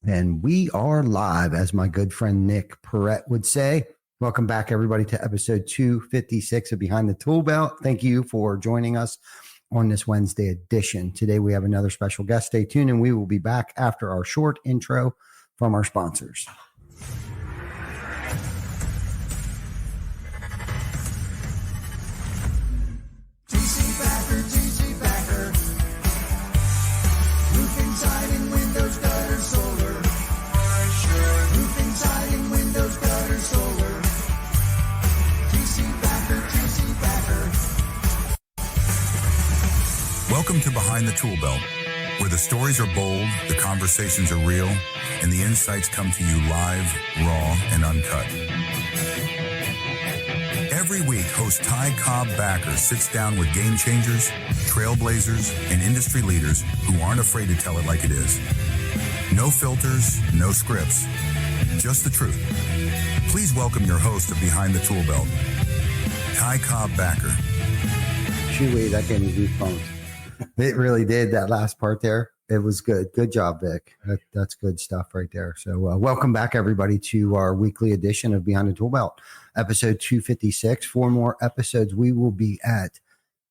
And we are live, as my good friend Nick Perrette would say. Welcome back, everybody, to episode 256 of Behind the Tool Belt. Thank you for joining us on this Wednesday edition. Today, we have another special guest. Stay tuned, and we will be back after our short intro from our sponsors. Roofing, siding, windows, gutter, solar. Roofing, siding, windows, gutter, solar. TC Backer. Welcome to Behind the Tool Belt, where the stories are bold, the conversations are real, and the insights come to you live, raw, and uncut. Every week, host Ty Cobb Backer sits down with game changers, trailblazers, and industry leaders who aren't afraid to tell it like it is. No filters, no scripts, just the truth. Please welcome your host of Behind the Tool Belt, Ty Cobb Backer. Chewy, that gave me goosebumps. It really did, that last part there. It was good. Good job, Vic. That's good stuff right there. So welcome back, everybody, to our weekly edition of Behind the Tool Belt, episode 256. 4 more episodes. We will be at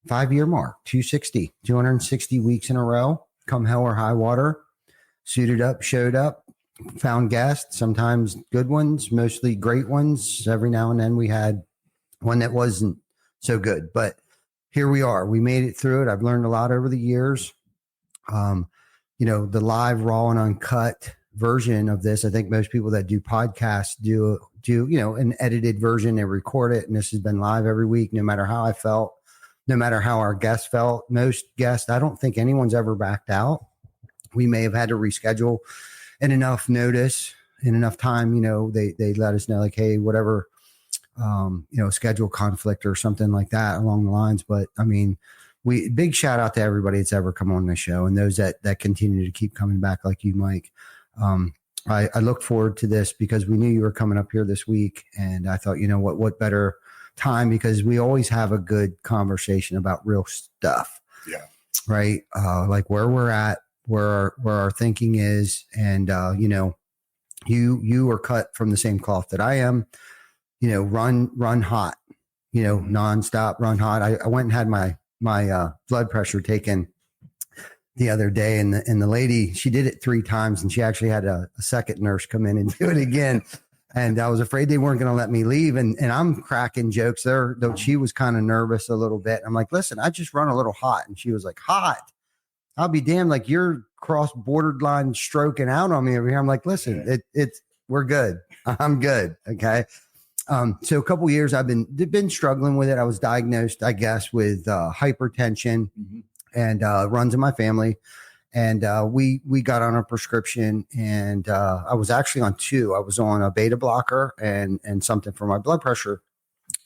5-year mark, 260 weeks in a row, come hell or high water, suited up, showed up, found guests, sometimes good ones, mostly great ones. Every now and then we had one that wasn't so good, but here we are. We made it through it. I've learned a lot over the years. The live, raw, and uncut version of this, I think most people that do podcasts do an edited version. They record it, and this has been live every week, no matter how I felt, no matter how our guests felt. Most guests, I don't think anyone's ever backed out. We may have had to reschedule in enough notice, in enough time, they let us know, like, hey, whatever, schedule conflict or something like that along the lines. But I mean, big shout out to everybody that's ever come on the show, and those that continue to keep coming back, like you, Mike. I look forward to this because we knew you were coming up here this week, and I thought, what better time, because we always have a good conversation about real stuff. Yeah. Right. Like where we're at, where our thinking is, and you are cut from the same cloth that I am. Run hot, nonstop, run hot. I went and had my blood pressure taken the other day, and the lady, she did it 3 times, and she actually had a second nurse come in and do it again. And I was afraid they weren't going to let me leave. And I'm cracking jokes there, though. She was kind of nervous a little bit. I'm like, listen, I just run a little hot. And she was like, hot? I'll be damned. Like, you're cross borderline stroking out on me over here. I'm like, listen, we're good. I'm good. Okay. So a couple of years I've been struggling with it. I was diagnosed, I guess, with hypertension and runs in my family. And we got on a prescription, and I was actually on 2. I was on a beta blocker and something for my blood pressure.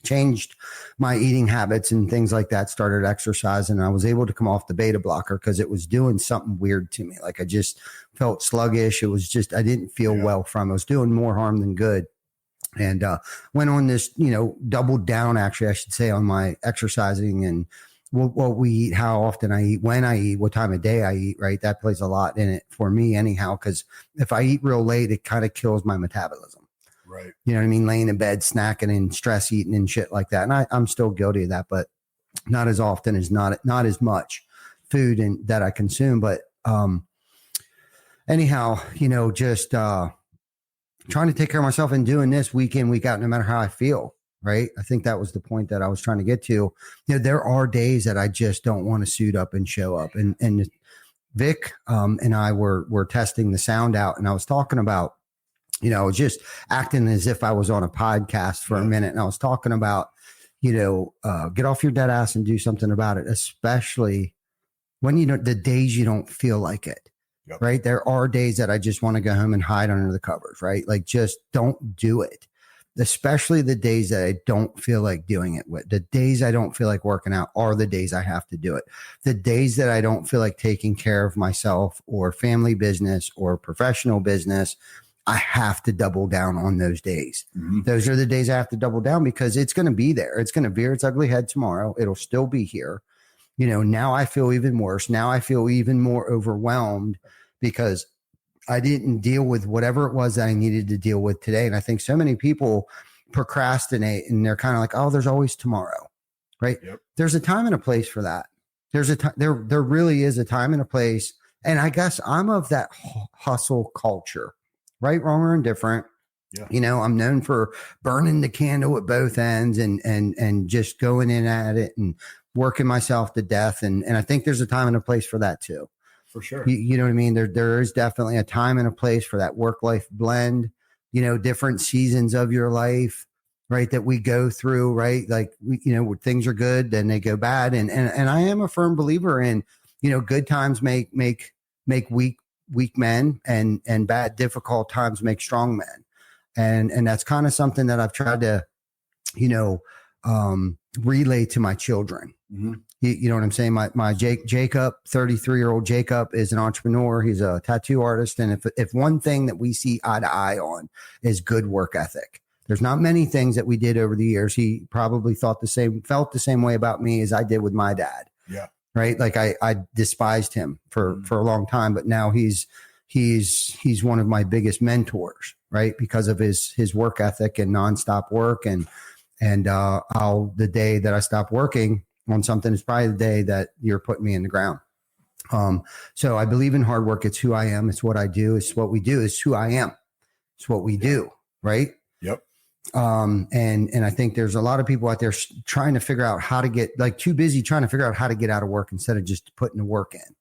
Changed my eating habits and things like that, started exercising. I was able to come off the beta blocker because it was doing something weird to me. Like I just felt sluggish. It was just, I didn't feel well from it. I was doing more harm than good. And went on this, doubled down, actually, I should say, on my exercising and what we eat, how often I eat, when I eat, what time of day I eat, right? That plays a lot in it for me anyhow, because if I eat real late, it kind of kills my metabolism. Right. You know what I mean? Laying in bed, snacking and stress eating and shit like that. And I'm still guilty of that, but not as often as not as much food that I consume. But anyhow, just trying to take care of myself and doing this week in, week out, no matter how I feel. Right. I think that was the point that I was trying to get to. There are days that I just don't want to suit up and show up. And Vic and I were testing the sound out, and I was talking about, just acting as if I was on a podcast for a minute. And I was talking about, get off your dead ass and do something about it, especially when, the days you don't feel like it. Yep. Right. There are days that I just want to go home and hide under the covers. Right. Like, just don't do it. Especially the days that I don't feel like doing it. The days I don't feel like working out are the days I have to do it. The days that I don't feel like taking care of myself or family business or professional business, I have to double down on those days. Mm-hmm. Those are the days I have to double down, because it's going to be there. It's going to veer its ugly head tomorrow. It'll still be here. Now I feel even worse. Now I feel even more overwhelmed because I didn't deal with whatever it was that I needed to deal with today. And I think so many people procrastinate and they're kind of like, oh, there's always tomorrow, right? Yep. There's a time and a place for that. There's a time, there really is a time and a place. And I guess I'm of that hustle culture, right, wrong, or indifferent. Yeah. You know, I'm known for burning the candle at both ends and just going in at it and working myself to death. And I think there's a time and a place for that too. For sure. You know what I mean? There is definitely a time and a place for that work-life blend, you know, different seasons of your life, right, that we go through, right? Like, you know, when things are good, then they go bad. And I am a firm believer in, you know, good times make weak men and bad, difficult times make strong men. And that's kind of something that I've tried to, you know, relay to my children. Mm-hmm. You know what I'm saying? My Jacob, 33-year-old Jacob, is an entrepreneur. He's a tattoo artist. And if one thing that we see eye to eye on is good work ethic, there's not many things that we did over the years. He probably felt the same way about me as I did with my dad. Yeah. Right. Like I despised him for a long time, but now he's one of my biggest mentors, right? Because of his work ethic and nonstop work. And the day that I stop working on something is probably the day that you're putting me in the ground. So I believe in hard work. It's who I am. It's what I do. It's what we do. It's who I am. It's what we do. Right. Yep. And I think there's a lot of people out there trying to figure out how to get, like, too busy trying to figure out how to get out of work instead of just putting the work in.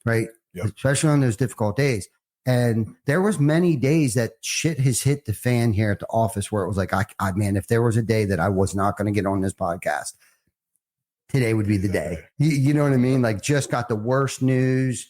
Right. Yep. Especially on those difficult days. And there was many days that shit has hit the fan here at the office where it was like, I man, if there was a day that I was not going to get on this podcast, today would be the day. You know what I mean? Like, just got the worst news.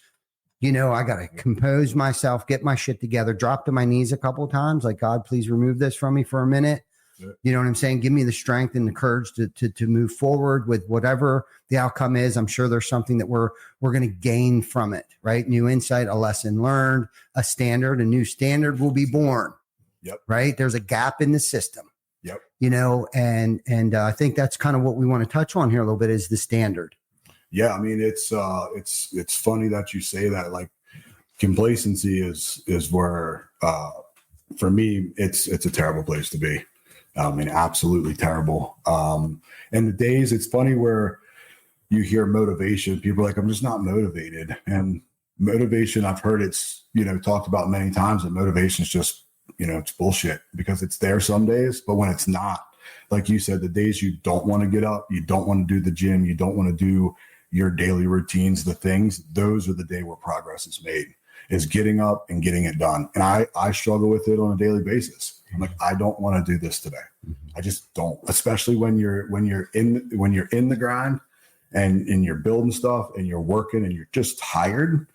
You know, I got to compose myself, get my shit together, drop to my knees a couple of times. Like, God, please remove this from me for a minute. Yeah. You know what I'm saying? Give me the strength and the courage to move forward with whatever the outcome is. I'm sure there's something that we're going to gain from it, right? New insight, a lesson learned, a new standard will be born. Yep. Right. There's a gap in the system. Yep. You know, and I think that's kind of what we want to touch on here a little bit is the standard. Yeah. I mean, it's funny that you say that. Like, complacency is where, for me, it's a terrible place to be. I mean, absolutely terrible. And the days, it's funny where you hear motivation, people are like, I'm just not motivated. And motivation, I've heard it's, you know, talked about many times, and motivation is just, you know, it's bullshit because it's there some days, but when it's not, like you said, the days you don't want to get up, you don't want to do the gym, you don't want to do your daily routines, the things, those are the day where progress is made, is getting up and getting it done. And I struggle with it on a daily basis. I'm like, I don't want to do this today. I just don't, especially when you're in the grind and you're building stuff and you're working and you're just tired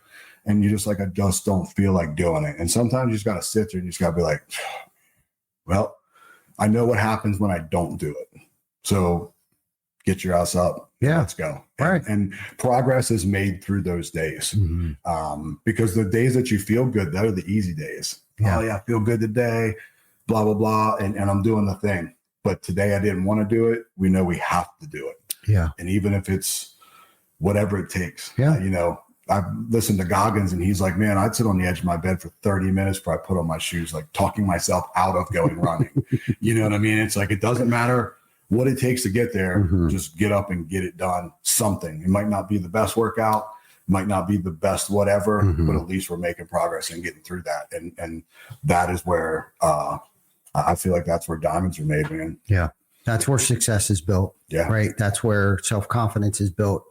and you're just like, I just don't feel like doing it. And sometimes you just got to sit there and you just got to be like, well, I know what happens when I don't do it. So get your ass up. Yeah. Let's go. Right. And progress is made through those days. Because the days that you feel good, that are the easy days. Yeah. Oh yeah, I feel good today, blah, blah, blah. And I'm doing the thing. But today I didn't want to do it. We know we have to do it. Yeah. And even if it's whatever it takes, yeah. You know, I've listened to Goggins and he's like, man, I'd sit on the edge of my bed for 30 minutes before I put on my shoes, like talking myself out of going running. You know what I mean? It's like, it doesn't matter what it takes to get there. Just get up and get it done. Something. It might not be the best workout, might not be the best whatever, but at least we're making progress and getting through that. And that is where I feel like that's where diamonds are made, man. Yeah. That's where success is built. Yeah. Right. That's where self-confidence is built.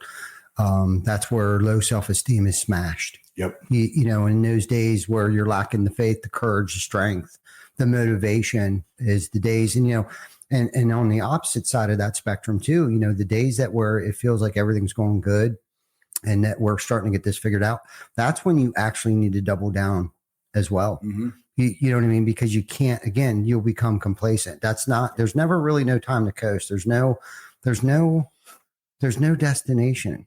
That's where low self-esteem is smashed. Yep. You know, in those days where you're lacking the faith, the courage, the strength, the motivation is the days. And, you know, and on the opposite side of that spectrum too, you know, the days that where it feels like everything's going good and that we're starting to get this figured out, that's when you actually need to double down as well. You know what I mean? Because you can't, again, you'll become complacent. There's never really no time to coast. There's no destination.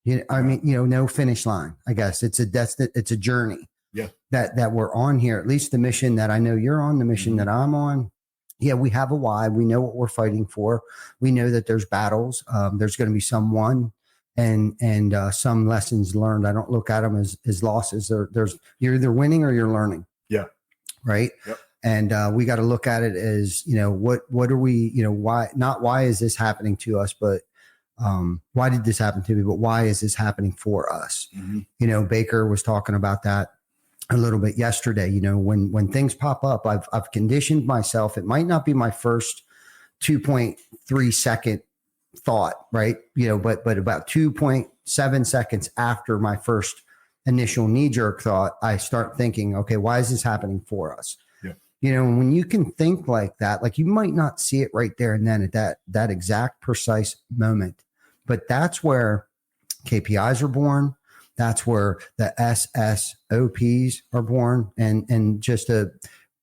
You know, I mean, you know, no finish line, I guess. It's a journey. Yeah. That we're on here, at least the mission that I know you're on, the mission that I'm on. Yeah, we have a why. We know what we're fighting for. We know that there's battles. There's going to be some won, and some lessons learned. I don't look at them as losses. You're either winning or you're learning. Yeah. Right. Yep. And we got to look at it as, what are we, why is this happening to us, but why did this happen to me? But why is this happening for us? Mm-hmm. Baker was talking about that a little bit yesterday. When things pop up, I've conditioned myself. It might not be my first 2.3 second thought, right? But about 2.7 seconds after my first initial knee jerk thought, I start thinking, okay, why is this happening for us? When you can think like that, like you might not see it right there and then at that exact precise moment, but that's where KPIs are born. That's where the SSOPs are born. And just to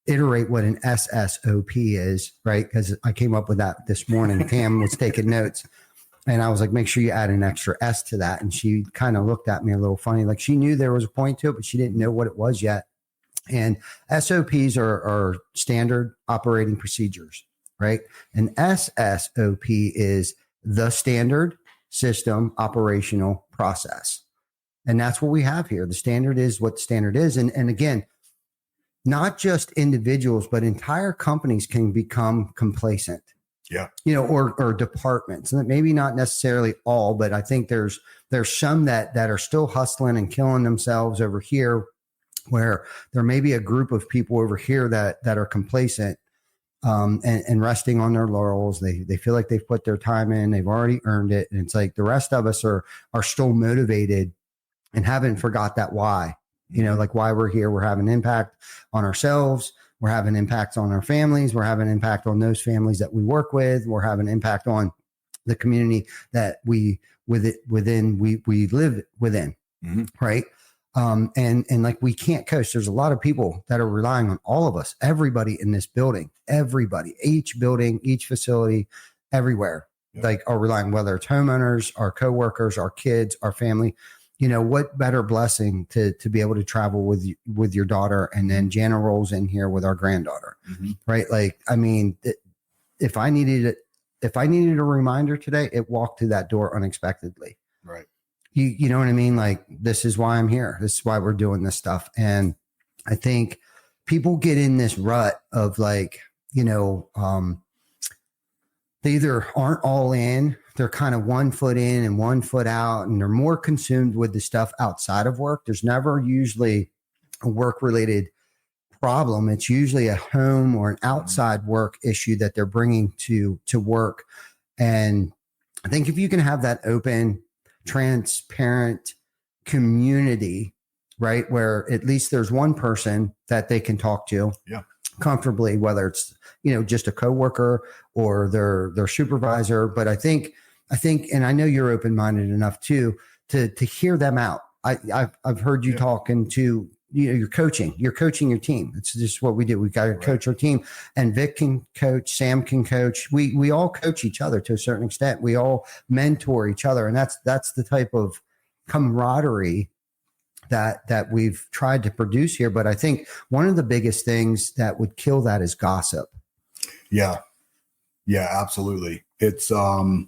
iterate what an SSOP is, right? Because I came up with that this morning. Tam was taking notes and I was like, make sure you add an extra S to that. And she kind of looked at me a little funny. Like she knew there was a point to it, but she didn't know what it was yet. And SOPs are standard operating procedures, right? And SSOP is the standard system operational process. And that's what we have here. The standard is what the standard is. And again, not just individuals, but entire companies can become complacent. Yeah. Or departments. And maybe not necessarily all, but I think there's some that are still hustling and killing themselves over here, where there may be a group of people over here that are complacent and resting on their laurels. They feel like they've put their time in, they've already earned it. And it's like the rest of us are still motivated and haven't forgot that why, like why we're here. We're having impact on ourselves. We're having impacts on our families. We're having impact on those families that we work with. We're having impact on the community that we live within. Mm-hmm. Right. And like we can't coast. There's a lot of people that are relying on all of us, everybody in this building, each building, each facility, everywhere, like are relying, whether it's homeowners, our coworkers, our kids, our family. What better blessing to be able to travel with your daughter, and then Jana rolls in here with our granddaughter, right? Like, I mean, if I needed a reminder today, it walked through that door unexpectedly. Right. You know what I mean? Like, this is why I'm here. This is why we're doing this stuff. And I think people get in this rut of like, they either aren't all in, they're kind of 1 foot in and 1 foot out, and they're more consumed with the stuff outside of work. There's never usually a work-related problem. It's usually a home or an outside work issue that they're bringing to work. And I think if you can have that open, transparent community, right, where at least there's one person that they can talk to comfortably, whether it's, just a coworker or their supervisor. But I think, and I know you're open-minded enough too, to hear them out. I've heard you talking to, you're coaching your team. It's just what we do. We got to coach our team, and Vic can coach, Sam can coach. We all coach each other to a certain extent. We all mentor each other. And that's the type of camaraderie that we've tried to produce here. But I think one of the biggest things that would kill that is gossip. Yeah, absolutely. It's, you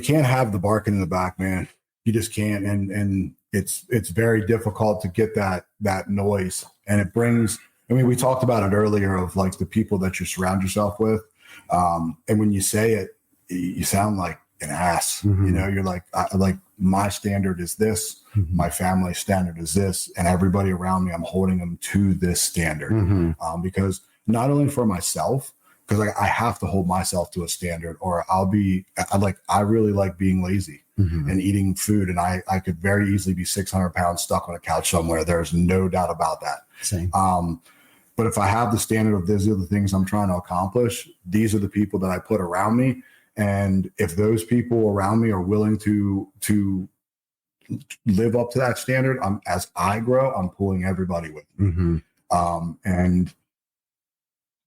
can't have the barking in the back, man. You just can't. And it's very difficult to get that noise. And it brings, we talked about it earlier of like the people that you surround yourself with. And when you say it, you sound like an ass. You're like, my standard is this, my family standard is this, and everybody around me, I'm holding them to this standard. Because not only for myself, because I have to hold myself to a standard, or I really like being lazy and eating food. And I could very easily be 600 pounds stuck on a couch somewhere. There's no doubt about that. Same. But if I have the standard of these are the things I'm trying to accomplish, these are the people that I put around me. And if those people around me are willing to live up to that standard, as I grow, I'm pulling everybody with me. And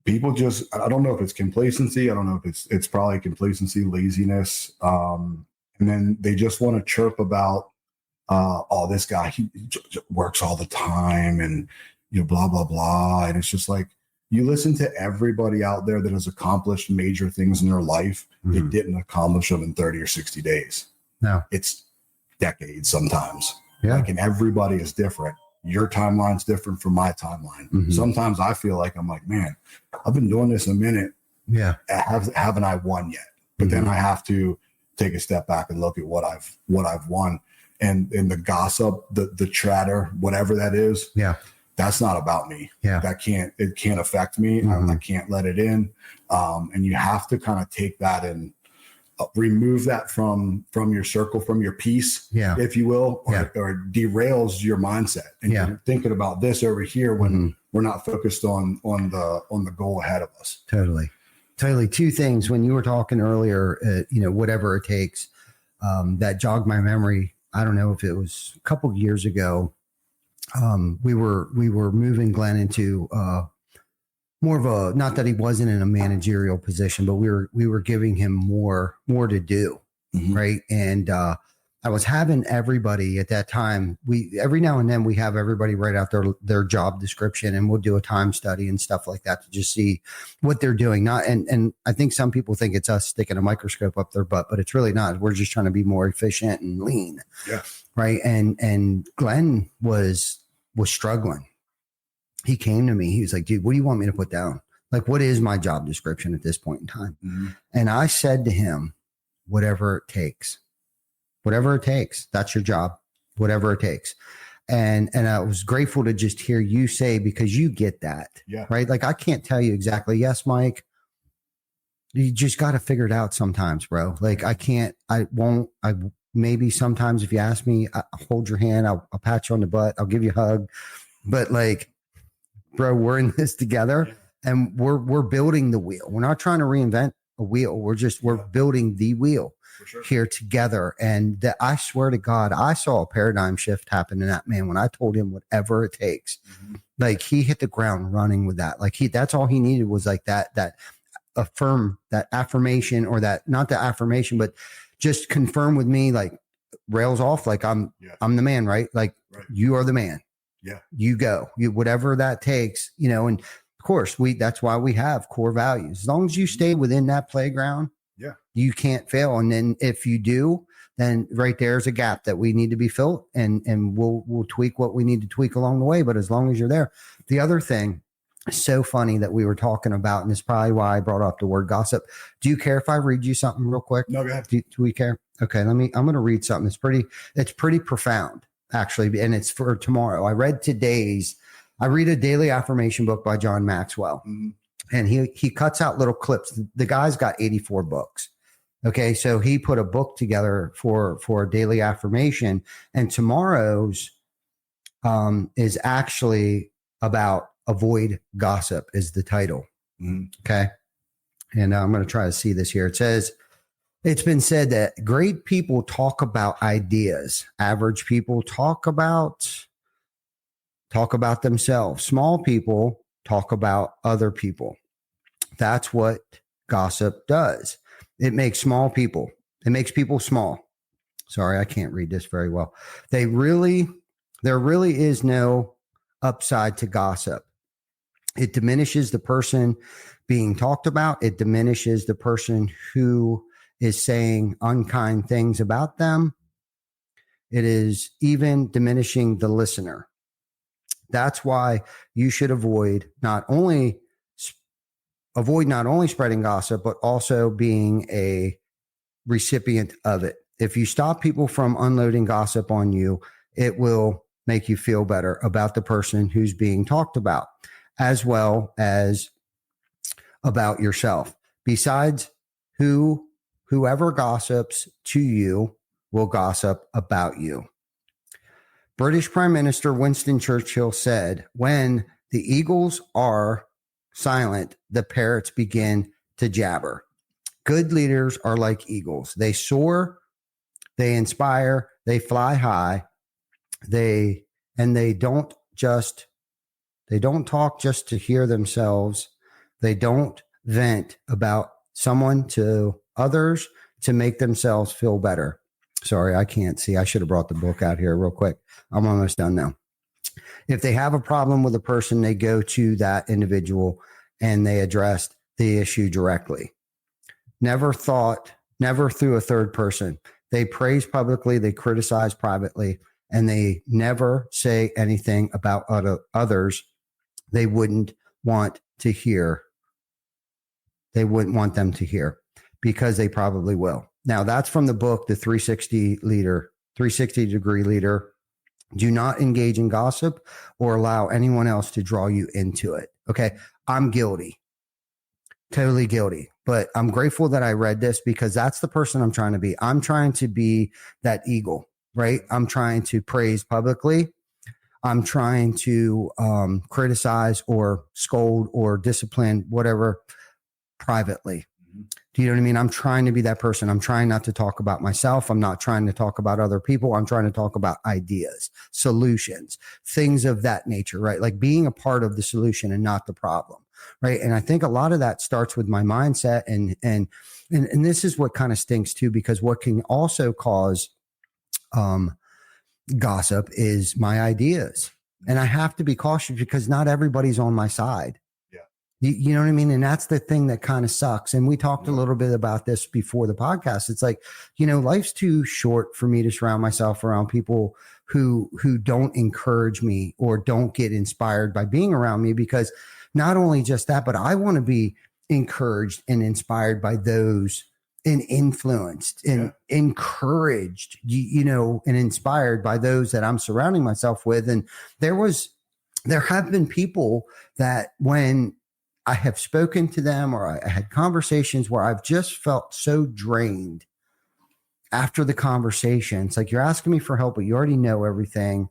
people just, I don't know if it's complacency. I don't know if it's probably complacency, laziness. And then they just want to chirp about, this guy, he works all the time and, blah, blah, blah. And it's just like, you listen to everybody out there that has accomplished major things in their life. They didn't accomplish them in 30 or 60 days. No. It's decades sometimes. Yeah. Like, and everybody is different. Your timeline's different from my timeline. Mhm. Sometimes I feel like I'm like, man, I've been doing this a minute. Yeah. Haven't I won yet? But then I have to take a step back and look at what I've won. And the gossip, the chatter, whatever that is, Yeah. that's not about me. Yeah. It can't affect me. I can't let it in. And you have to kind of take that and remove that from your circle, from your piece, if you will, or derails your mindset. And you're thinking about this over here when we're not focused on the goal ahead of us. Totally. Two things. When you were talking earlier, whatever it takes, that jogged my memory. I don't know if it was a couple of years ago. We were moving Glenn into more of a, not that he wasn't in a managerial position, but we were giving him more to do. Right. And I was having everybody at that time, every now and then we have everybody write out their job description, and we'll do a time study and stuff like that to just see what they're doing. And I think some people think it's us sticking a microscope up their butt, but it's really not. We're just trying to be more efficient and lean. Yeah. Right. And Glenn was struggling. He came to me. He was like, dude, what do you want me to put down? Like, what is my job description at this point in time? And I said to him, whatever it takes. Whatever it takes, that's your job, whatever it takes. And I was grateful to just hear you say, because you get that, right? Like, I can't tell you exactly. Yes, Mike, you just got to figure it out sometimes, bro. Like, maybe sometimes if you ask me, I'll hold your hand, I'll pat you on the butt, I'll give you a hug. But like, bro, we're in this together and we're building the wheel. We're not trying to reinvent a wheel. We're building the wheel. Here together. And I swear to God, I saw a paradigm shift happen in that man when I told him whatever it takes. Like, he hit the ground running with that. Like, that's all he needed was like that affirmation, or that, not the affirmation, but just confirm with me, like, rails off. Like, I'm the man, right? Like, you are the man. Yeah. You go, whatever that takes, and of course that's why we have core values. As long as you stay within that playground, you can't fail. And then if you do, then right there's a gap that we need to be filled, and we'll tweak what we need to tweak along the way. But as long as you're there. The other thing, so funny that we were talking about, and it's probably why I brought up the word gossip. Do you care if I read you something real quick? No, go ahead. Do we care? Okay, I'm going to read something. It's pretty profound, actually. And it's for tomorrow. I read a daily affirmation book by John Maxwell. And he cuts out little clips. The guy's got 84 books. Okay, so he put a book together for a daily affirmation, and tomorrow's is actually about avoid gossip is the title. Okay, and I'm going to try to see this here. It says, it's been said that great people talk about ideas. Average people talk about themselves. Small people talk about other people. That's what gossip does. It makes people small. Sorry, I can't read this very well. There really is no upside to gossip. It diminishes the person being talked about. It diminishes the person who is saying unkind things about them. It is even diminishing the listener. That's why you should avoid not only spreading gossip, but also being a recipient of it. If you stop people from unloading gossip on you, it will make you feel better about the person who's being talked about, as well as about yourself. Besides, whoever gossips to you will gossip about you. British Prime Minister Winston Churchill said, when the eagles are silent, the parrots begin to jabber. Good leaders are like eagles. They soar, they inspire, they fly high. They don't talk just to hear themselves. They don't vent about someone to others to make themselves feel better. Sorry, I can't see. I should have brought the book out here real quick. I'm almost done now. If they have a problem with a person, they go to that individual and they address the issue directly. Never through a third person. They praise publicly, they criticize privately, and they never say anything about others they wouldn't want to hear. They wouldn't want them to hear, because they probably will. Now, that's from the book, The 360 Degree Leader. Do not engage in gossip or allow anyone else to draw you into it. Okay. I'm guilty, totally guilty, but I'm grateful that I read this, because that's the person I'm trying to be. I'm trying to be that eagle, right? I'm trying to praise publicly. I'm trying to criticize or scold or discipline, whatever, privately. Do you know what I mean? I'm trying to be that person. I'm trying not to talk about myself. I'm not trying to talk about other people. I'm trying to talk about ideas, solutions, things of that nature, right? Like being a part of the solution and not the problem, right? And I think a lot of that starts with my mindset. And this is what kind of stinks too, because what can also cause gossip is my ideas. And I have to be cautious, because not everybody's on my side. You know what I mean? And that's the thing that kind of sucks. And we talked a little bit about this before the podcast. It's like, life's too short for me to surround myself around people who don't encourage me or don't get inspired by being around me, because not only just that, but I want to be encouraged and inspired by those, and influenced and encouraged, and inspired by those that I'm surrounding myself with. And there have been people that when I have spoken to them, or I had conversations where I've just felt so drained after the conversation. It's like, you're asking me for help, but you already know everything.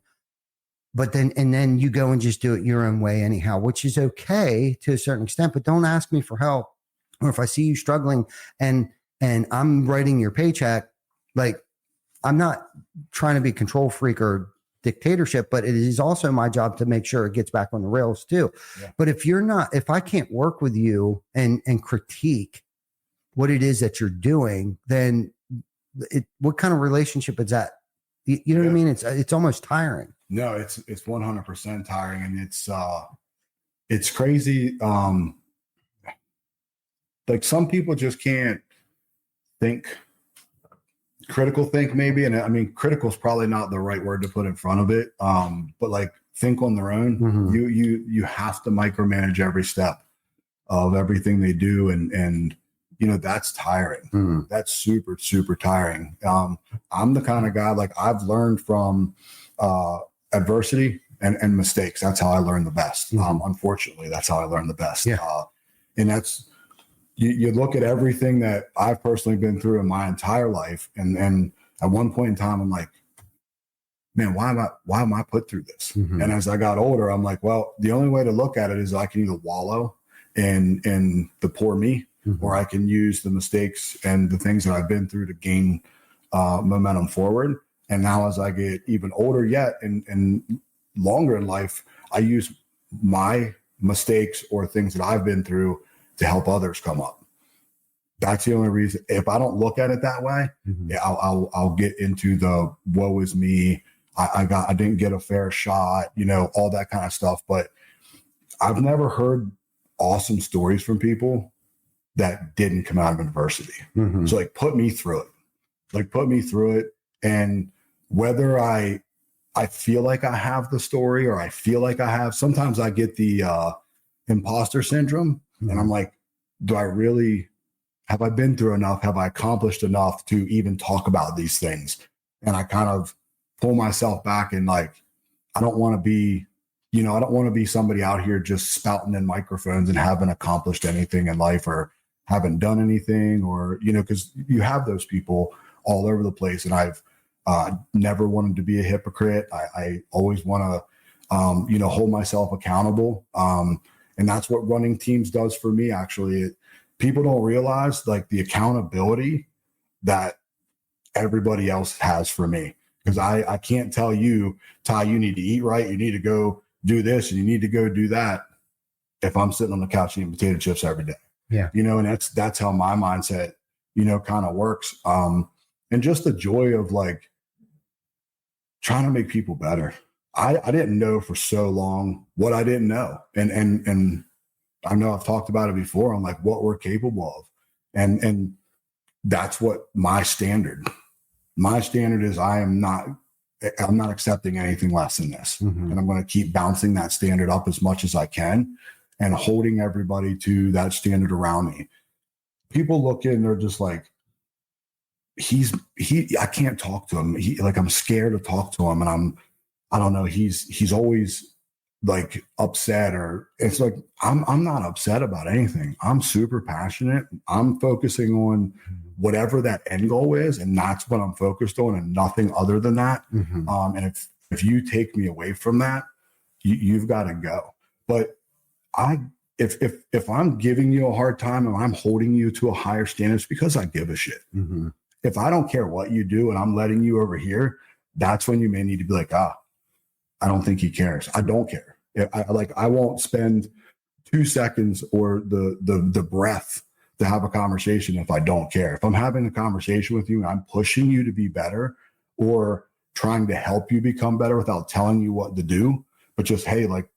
But then you go and just do it your own way anyhow, which is okay to a certain extent, but don't ask me for help. Or if I see you struggling and I'm writing your paycheck, like, I'm not trying to be control freak or dictatorship, but it is also my job to make sure it gets back on the rails too. Yeah. But if I can't work with you and critique what it is that you're doing, then what kind of relationship is that? You know what I mean? It's almost tiring. No, it's 100% tiring, and it's crazy. Like, some people just can't critical think maybe. And I mean, critical is probably not the right word to put in front of it. But like, think on their own. Mm-hmm. You have to micromanage every step of everything they do. And that's tiring. Mm-hmm. That's super, super tiring. I'm the kind of guy, like, I've learned from adversity and mistakes. That's how I learn the best. Mm-hmm. Unfortunately, that's how I learn the best. Yeah. And that's, you look at everything that I've personally been through in my entire life. And at one point in time, I'm like, man, why am I put through this? Mm-hmm. And as I got older, I'm like, well, the only way to look at it is I can either wallow in the poor me, mm-hmm. or I can use the mistakes and the things that I've been through to gain momentum forward. And now, as I get even older yet and longer in life, I use my mistakes or things that I've been through to help others come up. That's the only reason. If I don't look at it that way, mm-hmm. I'll get into the woe is me. I didn't get a fair shot, all that kind of stuff. But I've never heard awesome stories from people that didn't come out of adversity. Mm-hmm. So put me through it. And whether I feel like I have the story, or I feel like I have, sometimes I get the imposter syndrome. Mm-hmm. And I'm like, have I been through enough? Have I accomplished enough to even talk about these things? And I kind of pull myself back, and like, I don't want to be somebody out here just spouting in microphones and haven't accomplished anything in life, or haven't done anything, or, because you have those people all over the place. And I've never wanted to be a hypocrite. I always want to, hold myself accountable. And that's what running teams does for me. Actually, people don't realize like the accountability that everybody else has for me. Because I can't tell you, Ty, you need to eat right. You need to go do this, and you need to go do that, if I'm sitting on the couch eating potato chips every day. Yeah. And that's how my mindset, kind of works. And just the joy of like trying to make people better. I didn't know for so long what I didn't know. And I know I've talked about it before. I'm like, what we're capable of. And that's what my standard my standard is I'm not accepting anything less than this. Mhm. And I'm going to keep bouncing that standard up as much as I can and holding everybody to that standard around me. People look in, they're just like, I can't talk to him. I'm scared to talk to him. And I don't know. He's always like upset, or it's like, I'm not upset about anything. I'm super passionate. I'm focusing on whatever that end goal is. And that's what I'm focused on, and nothing other than that. Mhm. And if you take me away from that, you've got to go. But if I'm giving you a hard time and I'm holding you to a higher standard, it's because I give a shit. Mhm. If I don't care what you do and I'm letting you over here, that's when you may need to be like, I don't think he cares. I don't care. I won't spend 2 seconds or the breath to have a conversation if I don't care. If I'm having a conversation with you and I'm pushing you to be better, or trying to help you become better without telling you what to do, but just, hey, like,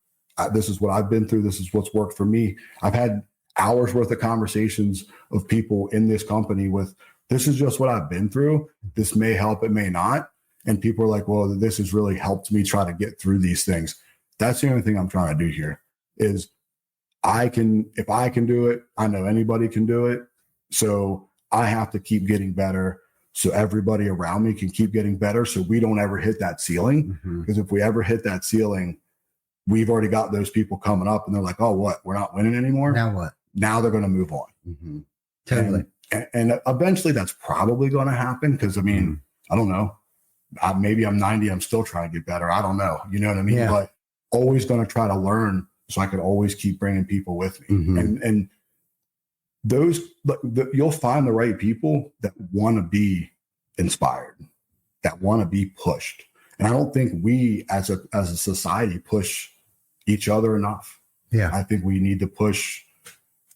this is what I've been through. This is what's worked for me. I've had hours worth of conversations of people in this company with, this is just what I've been through. This may help, it may not. And people are like, well, this has really helped me try to get through these things. That's the only thing I'm trying to do here is if I can do it, I know anybody can do it. So I have to keep getting better so everybody around me can keep getting better, so we don't ever hit that ceiling. Mhm. Because if we ever hit that ceiling, we've already got those people coming up and they're like, oh, what? We're not winning anymore. Now what? Now they're going to move on. Mhm. Totally. And eventually that's probably going to happen. Because I mean, I don't know. Maybe I'm 90. I'm still trying to get better. I don't know. You know what I mean? Yeah. But always going to try to learn so I could always keep bringing people with me. Mhm. And those, you'll find the right people that want to be inspired, that want to be pushed. And I don't think we as a society push each other enough. Yeah. I think we need to push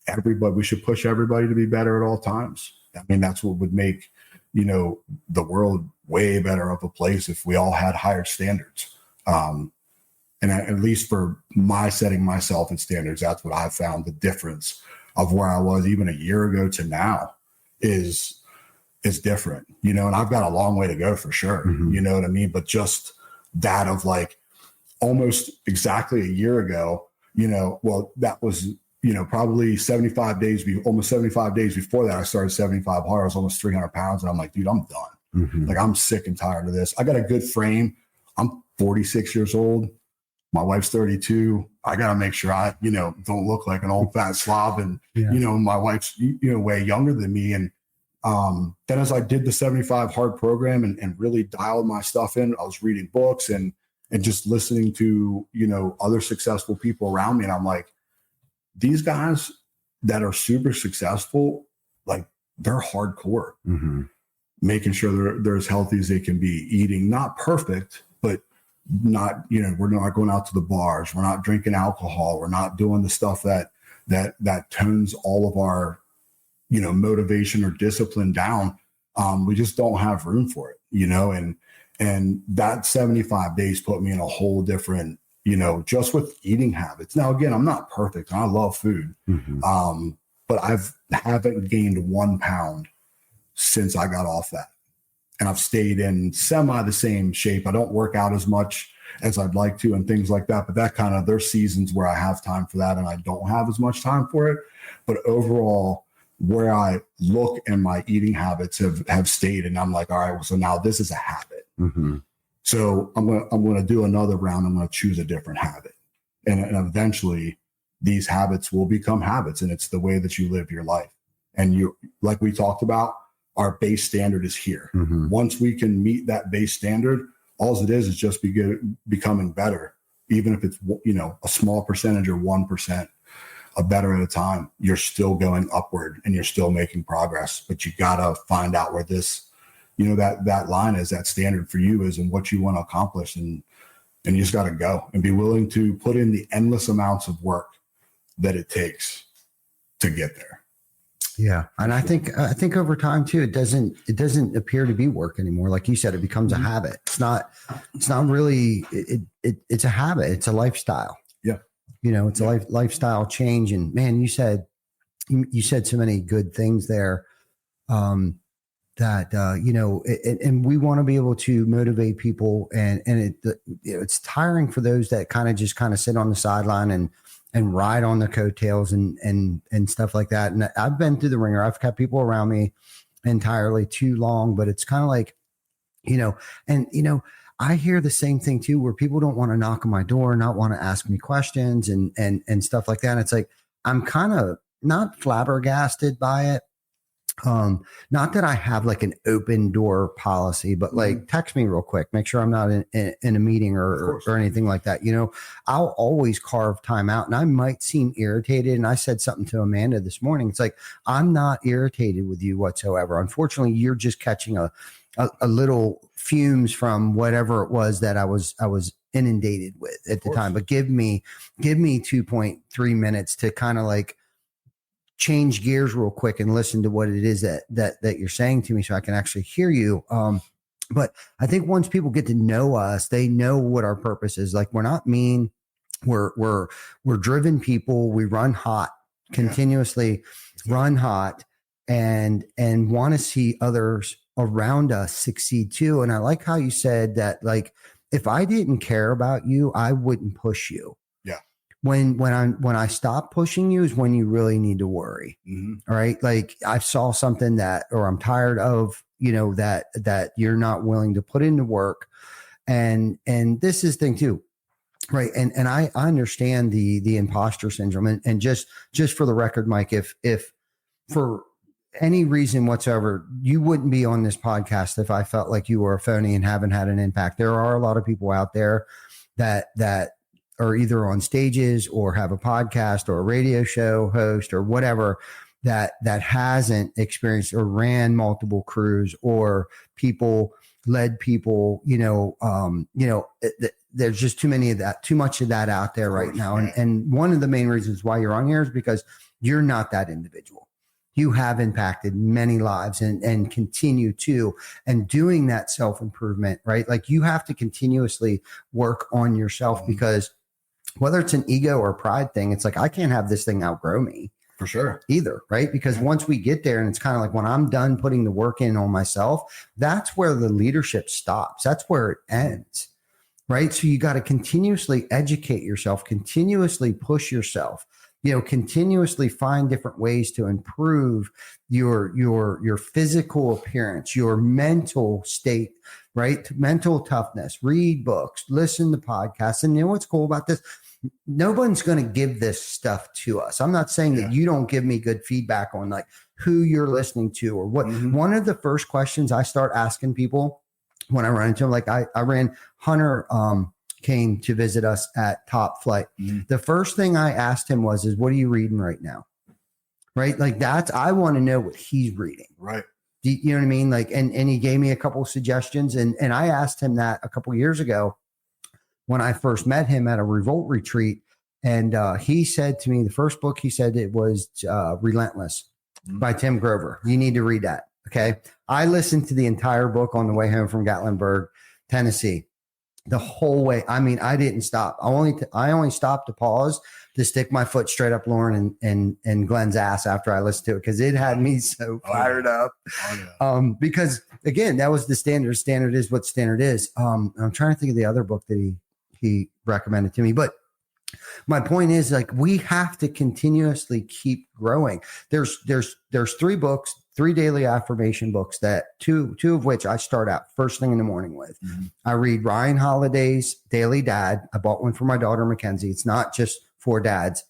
everybody. We should push everybody to be better at all times. I mean, that's what would make, the world way better of a place if we all had higher standards. And at least for my setting myself at standards, that's what I've found. The difference of where I was even a year ago to now is different, and I've got a long way to go for sure. Mhm. You know what I mean? But just that of like almost exactly a year ago, well, that was, probably 75 days, almost 75 days before that, I started 75 hard. I was almost 300 pounds. And I'm like, dude, I'm done. Mhm. Like, I'm sick and tired of this. I got a good frame. I'm 46 years old. My wife's 32. I got to make sure I, don't look like an old fat slob. And, Yeah. my wife's, way younger than me. And then as I did the 75 hard program and really dialed my stuff in, I was reading books and just listening to, other successful people around me. And I'm like, these guys that are super successful, like, they're hardcore, Mhm. making sure they're as healthy as they can be, eating, not perfect, but not, we're not going out to the bars. We're not drinking alcohol. We're not doing the stuff that tones all of our, motivation or discipline down. We just don't have room for it, and that 75 days put me in a whole different, just with eating habits. Now, again, I'm not perfect and I love food. Mhm. But haven't gained 1 pound since I got off that. And I've stayed in semi the same shape. I don't work out as much as I'd like to and things like that. But there's seasons where I have time for that and I don't have as much time for it. But overall, where I look and my eating habits have stayed. And I'm like, all right, well, so now this is a habit. Mhm. So I'm going to do another round. I'm going to choose a different habit. And eventually these habits will become habits. And it's the way that you live your life. And you, like we talked about, our base standard is here. Mhm. Once we can meet that base standard, all it is just becoming better. Even if it's, a small percentage or 1% a better at a time, you're still going upward and you're still making progress. But you got to find out where this, that line is, that standard for you is, and what you want to accomplish. And you just got to go and be willing to put in the endless amounts of work that it takes to get there. Yeah. And I think over time too, it doesn't appear to be work anymore. Like you said, it becomes a habit. It's not really, it's a habit. It's a lifestyle. Yeah. It's a lifestyle change. And man, you said so many good things there. That and we want to be able to motivate people, and it's tiring for those that kind of sit on the sideline and ride on the coattails and stuff like that. And I've been through the ringer. I've kept people around me entirely too long, but it's kind of like, I hear the same thing too, where people don't want to knock on my door, not want to ask me questions and stuff like that. And it's like, I'm kind of not flabbergasted by it. Not that I have like an open door policy, but like text me real quick, make sure I'm not in a meeting or anything like that. I'll always carve time out, and I might seem irritated. And I said something to Amanda this morning. It's like, I'm not irritated with you whatsoever. Unfortunately, you're just catching a little fumes from whatever it was that I was inundated with at the time. But give me 2.3 minutes to kind of like change gears real quick and listen to what it is that you're saying to me, so I can actually hear you. But I think once people get to know us, they know what our purpose is. Like, we're not mean. We're driven people. We run hot, continuously run hot, and want to see others around us succeed too. And I like how you said that, like, if I didn't care about you, I wouldn't push you. Yeah. When I stop pushing you is when you really need to worry. All right. Like, I saw something or I'm tired of, that you're not willing to put into work. And this is thing too. Right. And I understand the imposter syndrome, and just for the record, Mike, if for any reason whatsoever, you wouldn't be on this podcast if I felt like you were a phony and haven't had an impact. There are a lot of people out there that are either on stages or have a podcast or a radio show host or whatever that hasn't experienced or ran multiple crews or led people, there's just too much of that out there right now. And one of the main reasons why you're on here is because you're not that individual. You have impacted many lives and continue to, and doing that self-improvement, right? Like, you have to continuously work on yourself, because whether it's an ego or pride thing, it's like, I can't have this thing outgrow me. For sure. Either, right? Because once we get there, and it's kind of like, when I'm done putting the work in on myself, that's where the leadership stops. That's where it ends, right? So you got to continuously educate yourself, continuously push yourself, continuously find different ways to improve your physical appearance, your mental state, right? Mental toughness, read books, listen to podcasts. And what's cool about this? No one's going to give this stuff to us. I'm not saying that you don't give me good feedback on like who you're listening to or what. One of the first questions I start asking people when I run into them, like I ran Hunter, came to visit us at Top Flight. The first thing I asked him was, what are you reading right now? Right? Like, I want to know what he's reading. Right. You know what I mean? Like, and he gave me a couple of suggestions, and I asked him that a couple of years ago when I first met him at a Revolt retreat. And he said to me, the first book, he said it was Relentless by Tim Grover. You need to read that. Okay. I listened to the entire book on the way home from Gatlinburg, Tennessee. The whole way. I mean, I didn't stop. I only stopped to pause to stick my foot straight up Lauren and Glenn's ass after I listened to it, because it had me so fired up. Because again, that was the standard. Standard is what standard is. I'm trying to think of the other book that he recommended to me, but my point is, like, we have to continuously keep growing. There's 3 books, 3 daily affirmation books that two of which I start out first thing in the morning with. I read Ryan Holiday's Daily Dad. I bought one for my daughter, Mackenzie. It's not just for dads.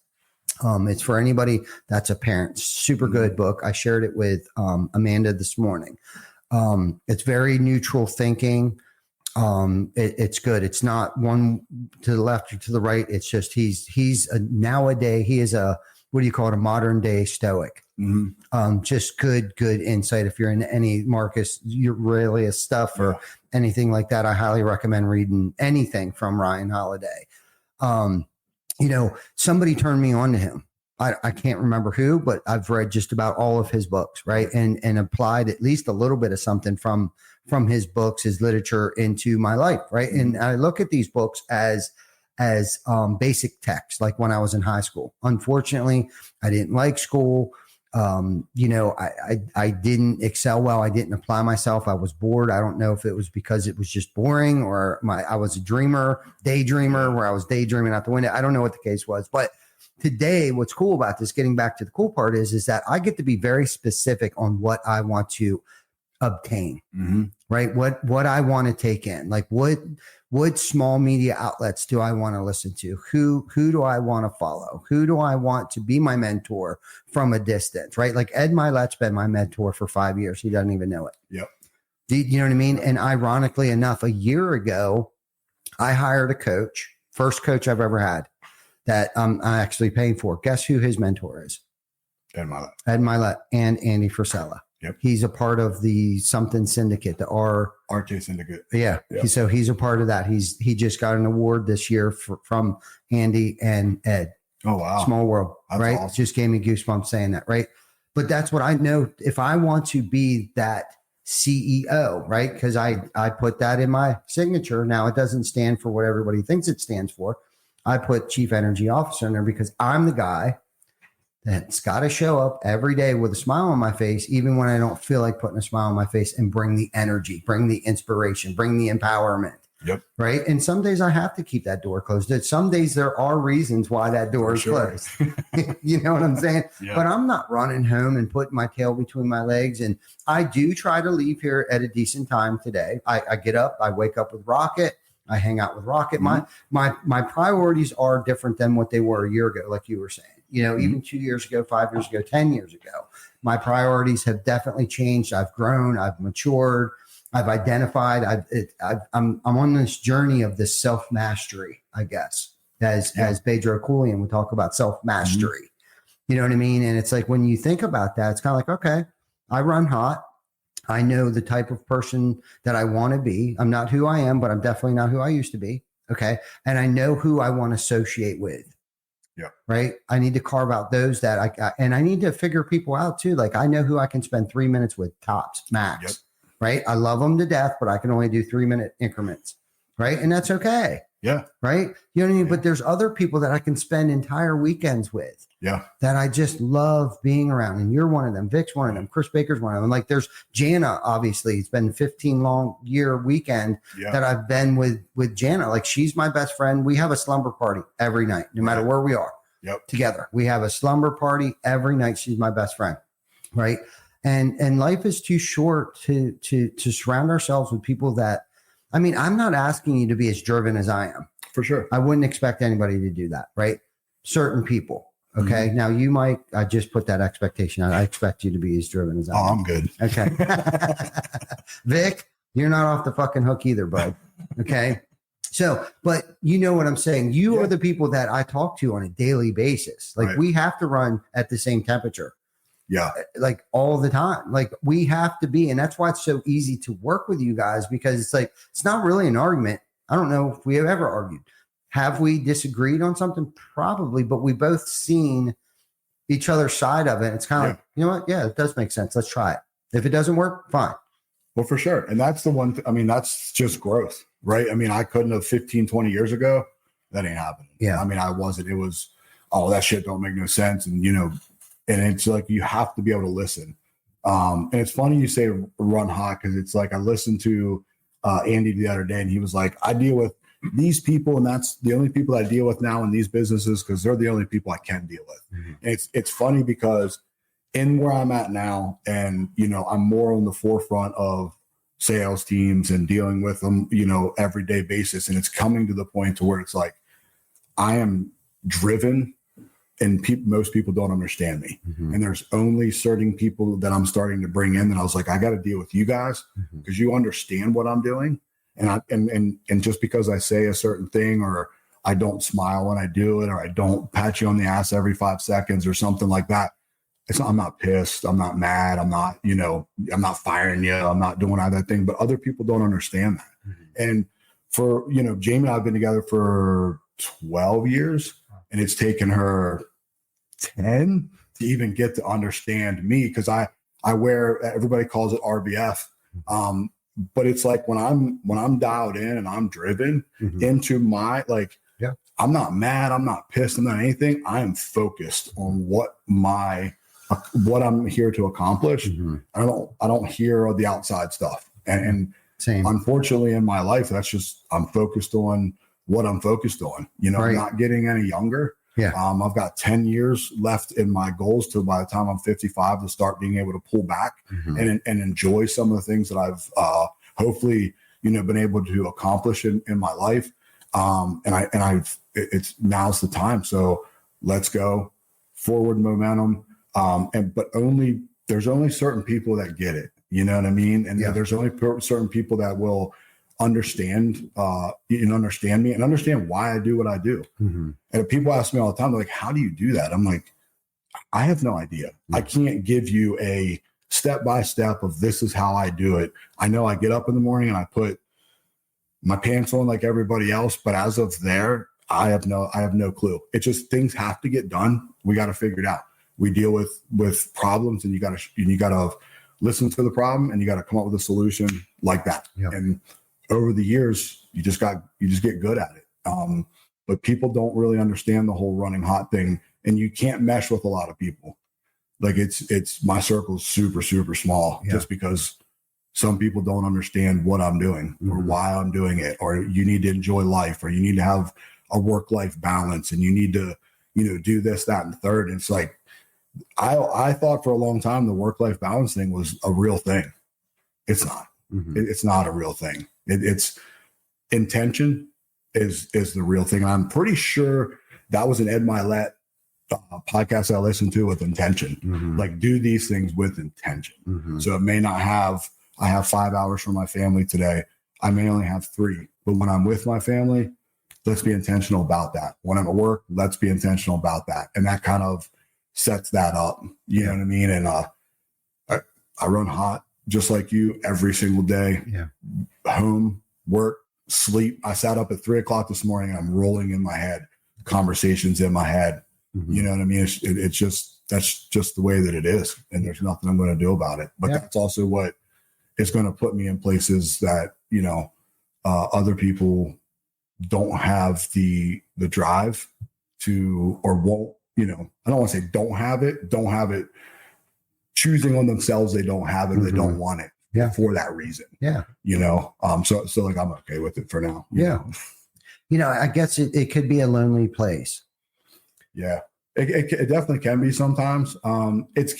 It's for anybody that's a parent. Super good book. I shared it with Amanda this morning. It's very neutral thinking. It's good. It's not one to the left or to the right. It's just he's nowadays he is a, what do you call it, a modern day stoic. Just good insight. If you're in any Marcus Aurelius stuff or anything like that, I highly recommend reading anything from Ryan Holiday. Somebody turned me on to him. I can't remember who, but I've read just about all of his books, right? And applied at least a little bit of something from his books, his literature into my life, right? And I look at these books as basic text, like when I was in high school. Unfortunately, I didn't like school. I didn't excel well. I didn't apply myself. I was bored. I don't know if it was because it was just boring or I was a daydreamer where I was daydreaming out the window. I don't know what the case was, but today, what's cool about this, getting back to the cool part is that I get to be very specific on what I want to obtain, right? What I want to take in, like what small media outlets do I want to listen to? Who do I want to follow? Who do I want to be my mentor from a distance, right? Like Ed Milet's been my mentor for 5 years. He doesn't even know it. Yep. You know what I mean? And ironically enough, a year ago, I hired a coach, first coach I've ever had that I'm actually paying for. Guess who his mentor is? Ed Milet. Ed Milet and Andy Frisella. Yep. He's a part of the something syndicate, the RK syndicate. Yeah. Yep. So he's a part of that. He just got an award this year from Andy and Ed. Oh, wow. Small world, That's right? awesome. Just gave me goosebumps saying that, right? But that's what I know. If I want to be that CEO, right? Because I put that in my signature. Now it doesn't stand for what everybody thinks it stands for. I put Chief Energy Officer in there because I'm the guy that's got to show up every day with a smile on my face, even when I don't feel like putting a smile on my face, and bring the energy, bring the inspiration, bring the empowerment. Yep. Right. And some days I have to keep that door closed. Some days there are reasons why that door is closed. You know what I'm saying? Yeah. But I'm not running home and putting my tail between my legs. And I do try to leave here at a decent time today. I get up, I wake up with Rocket. I hang out with Rocket. My priorities are different than what they were a year ago, like you were saying. You know, even 2 years ago, 5 years ago, 10 years ago, my priorities have definitely changed. I've grown. I've matured. I've identified. I'm on this journey of this self mastery, I guess, as Pedro Koulian would talk about self mastery. You know what I mean? And it's like when you think about that, it's kind of like, okay, I run hot. I know the type of person that I want to be. I'm not who I am, but I'm definitely not who I used to be. Okay. And I know who I want to associate with. Yeah. Right. I need to carve out those that and I need to figure people out too. Like I know who I can spend 3 minutes with tops max. Yep. Right. I love them to death, but I can only do 3 minute increments. Right. And that's okay. Yeah. Right. You know what I mean? But there's other people that I can spend entire weekends with. Yeah. That I just love being around. And you're one of them. Vic's one of them. Chris Baker's one of them. Like there's Jana, obviously. It's been 15 long year weekend that I've been with Jana. Like she's my best friend. We have a slumber party every night, no matter where we are together. We have a slumber party every night. She's my best friend. Right. And life is too short to surround ourselves with people that, I mean, I'm not asking you to be as driven as I am. For sure. I wouldn't expect anybody to do that. Right. Certain people. Okay. Now you might, I just put that expectation out. I expect you to be as driven as I am. I'm good. Okay. Vic, you're not off the fucking hook either, bud. Okay. So, but you know what I'm saying? You are the people that I talk to on a daily basis. Like we have to run at the same temperature. Yeah. Like all the time. Like we have to be. And that's why it's so easy to work with you guys because it's like, it's not really an argument. I don't know if we have ever argued. Have we disagreed on something? Probably, but we both seen each other's side of it. It's kind of like, you know what? Yeah, it does make sense. Let's try it. If it doesn't work, fine. Well, for sure. And that's the one. I mean, that's just growth, right? I mean, I couldn't have 15, 20 years ago. That ain't happening. Yeah. I mean, I wasn't. It was, oh, that shit don't make no sense. And, you know, and it's like you have to be able to listen. And it's funny you say run hot because it's like I listened to Andy the other day and he was like, I deal with these people, and that's the only people I deal with now in these businesses because they're the only people I can deal with. And it's funny because in where I'm at now, and you know, I'm more on the forefront of sales teams and dealing with them, you know, everyday basis, and it's coming to the point to where it's like I am driven, and most people don't understand me. And there's only certain people that I'm starting to bring in, and I was like, I got to deal with you guys because you understand what I'm doing. And just because I say a certain thing or I don't smile when I do it or I don't pat you on the ass every 5 seconds or something like that, I'm not pissed. I'm not mad. I'm not, you know, I'm not firing you. I'm not doing all that thing. But other people don't understand that. And for, you know, Jamie and I have been together for 12 years and it's taken her 10 to even get to understand me because I wear, everybody calls it RBF. But it's like when I'm dialed in and I'm driven into my, like, I'm not mad. I'm not pissed. I'm not anything. I am focused on what my what I'm here to accomplish. Mm-hmm. I don't hear the outside stuff. And Same. unfortunately in my life, that's just, I'm focused on what I'm focused on. You know, Right. I'm not getting any younger. Yeah. I've got 10 years left in my goals to by the time I'm 55 to start being able to pull back Mm-hmm. and enjoy some of the things that I've hopefully, you know, been able to accomplish in my life. It's now's the time. So let's go forward momentum. But there's only certain people that get it, you know what I mean? And there's only certain people that will understand understand me and understand why I do what I do. Mm-hmm. And people ask me all the time, like, how do you do that? I'm like, I have no idea. Mm-hmm. I can't give you a step-by-step of this is how I do it. I know I get up in the morning and I put my pants on like everybody else, but as of there, I have no clue. It's just things have to get done. We got to figure it out. We deal with problems, and you got to listen to the problem, and you got to come up with a solution like that. Yep. And over the years, you just get good at it. But people don't really understand the whole running hot thing, and you can't mesh with a lot of people. Like it's my circle is super, super small just because some people don't understand what I'm doing or why I'm doing it, or you need to enjoy life, or you need to have a work-life balance, and you need to, you know, do this, that, and the third. And it's like, I thought for a long time the work-life balance thing was a real thing. It's not. Mm-hmm. It's not a real thing. It's intention is the real thing. And I'm pretty sure that was an Ed Milet podcast I listened to with intention. Mm-hmm. Like, do these things with intention. Mm-hmm. So it may not have, I have 5 hours for my family today. I may only have 3, but when I'm with my family, let's be intentional about that. When I'm at work, let's be intentional about that. And that kind of sets that up. You know what I mean? And I run hot just like you every single day. Yeah. Home, work, sleep. I sat up at 3:00 this morning and I'm rolling in my head, conversations in my head. Mm-hmm. You know what I mean? It's just, that's just the way that it is. And there's nothing I'm going to do about it. But that's also what is going to put me in places that, you know, other people don't have the drive to, or won't, you know, I don't want to say don't have it choosing on themselves. They don't have it. Mm-hmm. They don't want it for that reason. Yeah. You know? So like, I'm okay with it for now. You know? You know, I guess it could be a lonely place. Yeah, it definitely can be sometimes. It's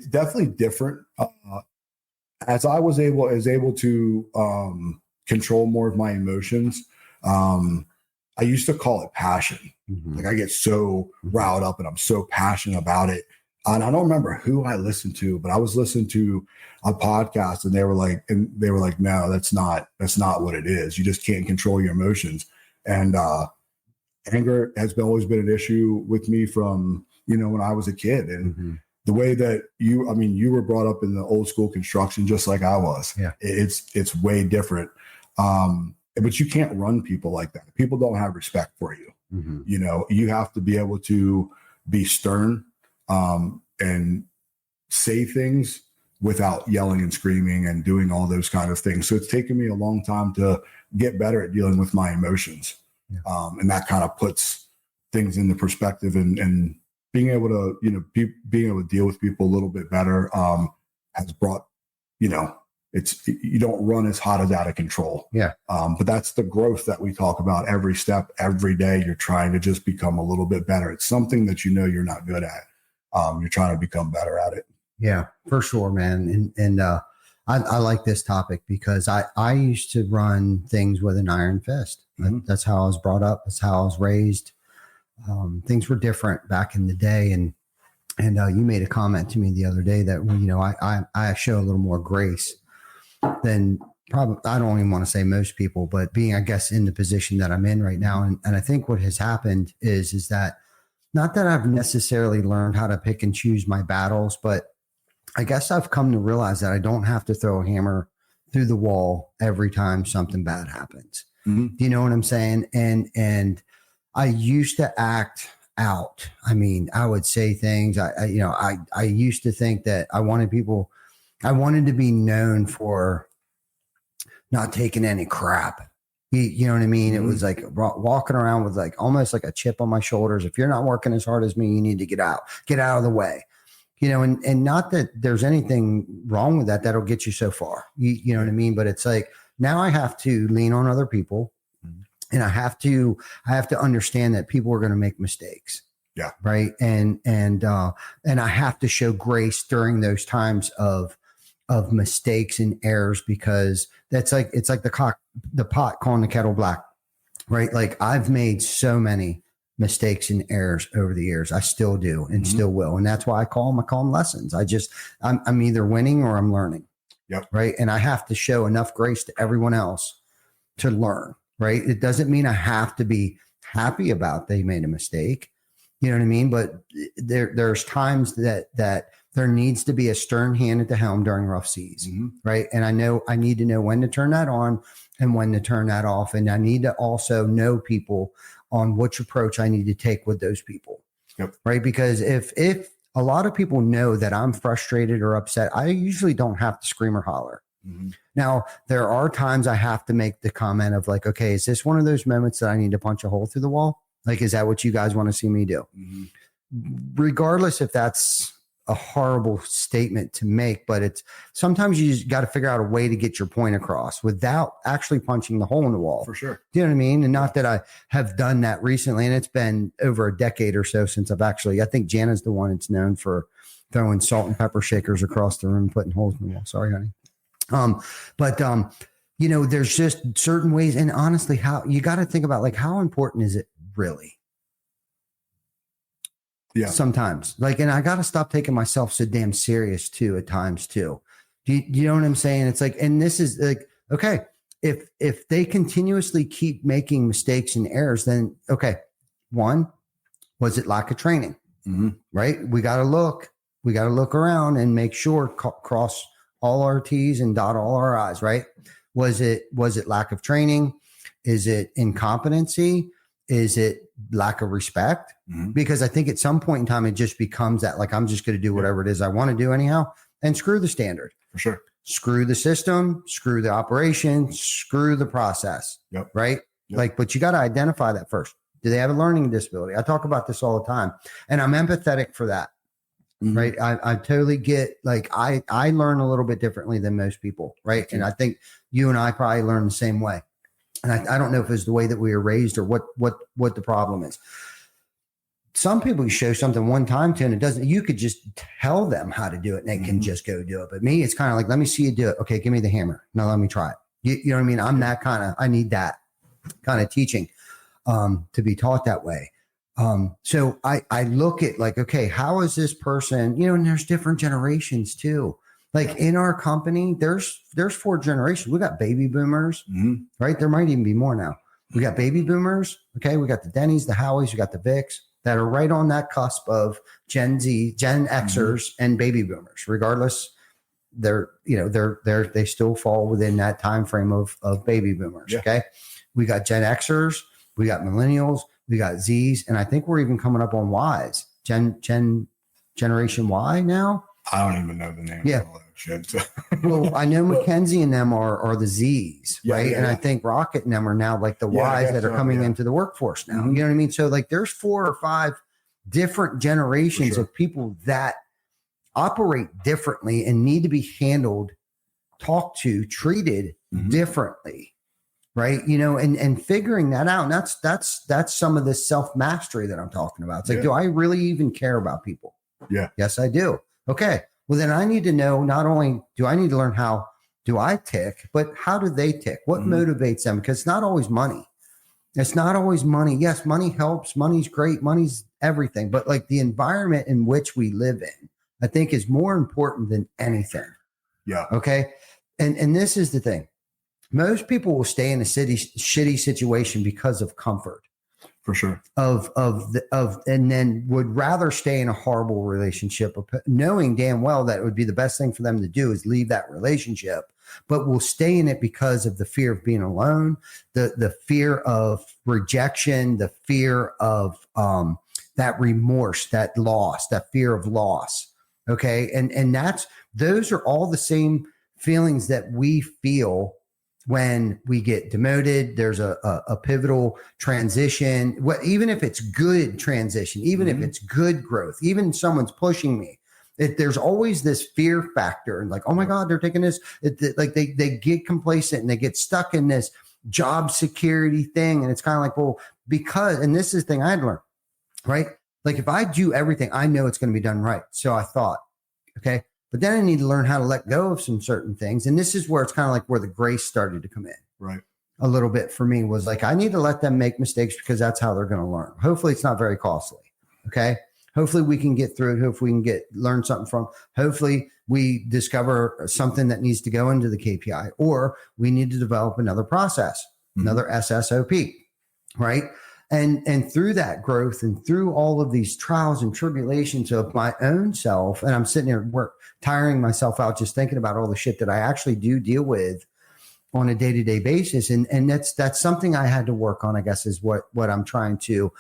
definitely different. As I was able to control more of my emotions, I used to call it passion. Mm-hmm. Like, I get so riled up and I'm so passionate about it. And I don't remember who I listened to, but I was listening to a podcast and they were like, no, that's not what it is. You just can't control your emotions. And anger has always been an issue with me from, you know, when I was a kid. And the way that you were brought up in the old school construction, just like I was. Yeah. It's way different. But you can't run people like that. People don't have respect for you. Mm-hmm. You know, you have to be able to be stern and say things without yelling and screaming and doing all those kind of things. So it's taken me a long time to get better at dealing with my emotions. Yeah. And that kind of puts things into perspective and being able to, you know, being able to deal with people a little bit better has brought, you know, you don't run as hot as out of control. Yeah. But that's the growth that we talk about every step, every day. You're trying to just become a little bit better. It's something that, you know, you're not good at. You're trying to become better at it. Yeah, for sure, man. And I like this topic because I used to run things with an iron fist. Mm-hmm. That's how I was brought up. That's how I was raised. Things were different back in the day. And you made a comment to me the other day that, you know, I show a little more grace than probably, I don't even want to say most people, but being, I guess, in the position that I'm in right now. And I think what has happened is that not that I've necessarily learned how to pick and choose my battles, but I guess I've come to realize that I don't have to throw a hammer through the wall every time something bad happens. Mm-hmm. Do you know what I'm saying? And I used to act out. I mean, I would say things, I used to think that I wanted to be known for not taking any crap. You know what I mean? Mm-hmm. It was like walking around with like almost like a chip on my shoulders. If you're not working as hard as me, you need to get out of the way. and not that there's anything wrong with that. That'll get you so far. You know what I mean? But it's like, now I have to lean on other people, and I have to understand that people are going to make mistakes. Yeah. Right. And I have to show grace during those times of mistakes and errors, because it's like the pot calling the kettle black, right? Like, I've made so many mistakes and errors over the years. I still do and still will. And that's why I call them lessons. I'm either winning or I'm learning. Yep. Right. And I have to show enough grace to everyone else to learn. Right. It doesn't mean I have to be happy about they made a mistake. You know what I mean? But there's times that there needs to be a stern hand at the helm during rough seas. Right. And I need to know when to turn that on and when to turn that off. And I need to also know people on which approach I need to take with those people. Yep. Right. Because if a lot of people know that I'm frustrated or upset, I usually don't have to scream or holler. Now, there are times I have to make the comment of like, okay, is this one of those moments that I need to punch a hole through the wall? Like, is that what you guys want to see me do? Regardless if that's a horrible statement to make, but it's sometimes you just got to figure out a way to get your point across without actually punching the hole in the wall. For sure. Do you know what I mean? And not that I have done that recently. And it's been over a decade or so since I think Jana's the one that's known for throwing salt and pepper shakers across the room, putting holes in the wall. Sorry, honey. There's just certain ways. And honestly, how you got to think about, like, how important is it really? Yeah. Sometimes, like, and I got to stop taking myself so damn serious too at times too. Do you know what I'm saying? It's like, and this is like, okay, if they continuously keep making mistakes and errors, then okay, one, was it lack of training? Right? We got to look around and make sure cross all our T's and dot all our I's, right? Was it lack of training? Is it incompetency? Is it lack of respect? Because I think at some point in time, it just becomes that, like, I'm just going to do whatever it is I want to do anyhow, and screw the standard. For sure. Screw the system, screw the operation, screw the process. Yep. Right? Yep. Like, but you got to identify that first. Do they have a learning disability? I talk about this all the time, and I'm empathetic for that. Right. I totally get, like, I learn a little bit differently than most people. Right. And I think you and I probably learn the same way. And I don't know if it's the way that we were raised or what the problem is. Some people you show something one time to, and it doesn't, you could just tell them how to do it and they can just go do it. But me, it's kind of like, let me see you do it. Okay. Give me the hammer. Now let me try it. You know what I mean? I'm that kind of, I need that kind of teaching to be taught that way. So I look at, like, okay, how is this person, and there's different generations too. Like, in our company, there's 4 generations. We got baby boomers, right? There might even be more now. We got baby boomers. Okay. We got the Denny's, the Howies, we got the Vicks that are right on that cusp of Gen Z, Gen Xers and baby boomers. Regardless, they still fall within that time frame of baby boomers. Yeah. Okay. We got Gen Xers, we got millennials, we got Z's, and I think we're even coming up on Y's. Generation Y now. I don't even know the name of all that shit. Well, I know Mackenzie and them are the Z's, right? Yeah, and I think Rocket and them are now like the Y's that are coming into the workforce now. You know what I mean? So, like, there's 4 or 5 different generations of people that operate differently and need to be handled, talked to, treated differently. Right. And figuring that out. And that's some of this self-mastery that I'm talking about. It's like, do I really even care about people? Yeah. Yes, I do. Okay. Well, then I need to know, not only do I need to learn how do I tick, but how do they tick? What motivates them? Because it's not always money. It's not always money. Yes, money helps. Money's great. Money's everything. But, like, the environment in which we live in, I think, is more important than anything. Yeah. Okay. And this is the thing. Most people will stay in a shitty situation because of comfort. For sure. And then would rather stay in a horrible relationship, knowing damn well that it would be the best thing for them to do is leave that relationship, but will stay in it because of the fear of being alone, the fear of rejection, the fear of that remorse, that loss, that fear of loss. Okay. And those are all the same feelings that we feel when we get demoted. There's a pivotal transition, even if it's good transition, even if it's good growth, even someone's pushing me, there's always this fear factor and like, oh my God, they're taking this. Like they get complacent and they get stuck in this job security thing. And it's kind of like, well, because, and this is the thing I had learned, right? Like if I do everything, I know it's going to be done right. So I thought, okay, but then I need to learn how to let go of some certain things. And this is where it's kind of like where the grace started to come in. Right. A little bit for me was like, I need to let them make mistakes because that's how they're going to learn. Hopefully it's not very costly. Okay. Hopefully we can get through it. Hopefully we can learn something from, hopefully we discover something that needs to go into the KPI, or we need to develop another process, another SSOP. Right. And through that growth and through all of these trials and tribulations of my own self, and I'm sitting here tiring myself out just thinking about all the shit that I actually do deal with on a day-to-day basis. And that's something I had to work on, I guess, is what I'm trying to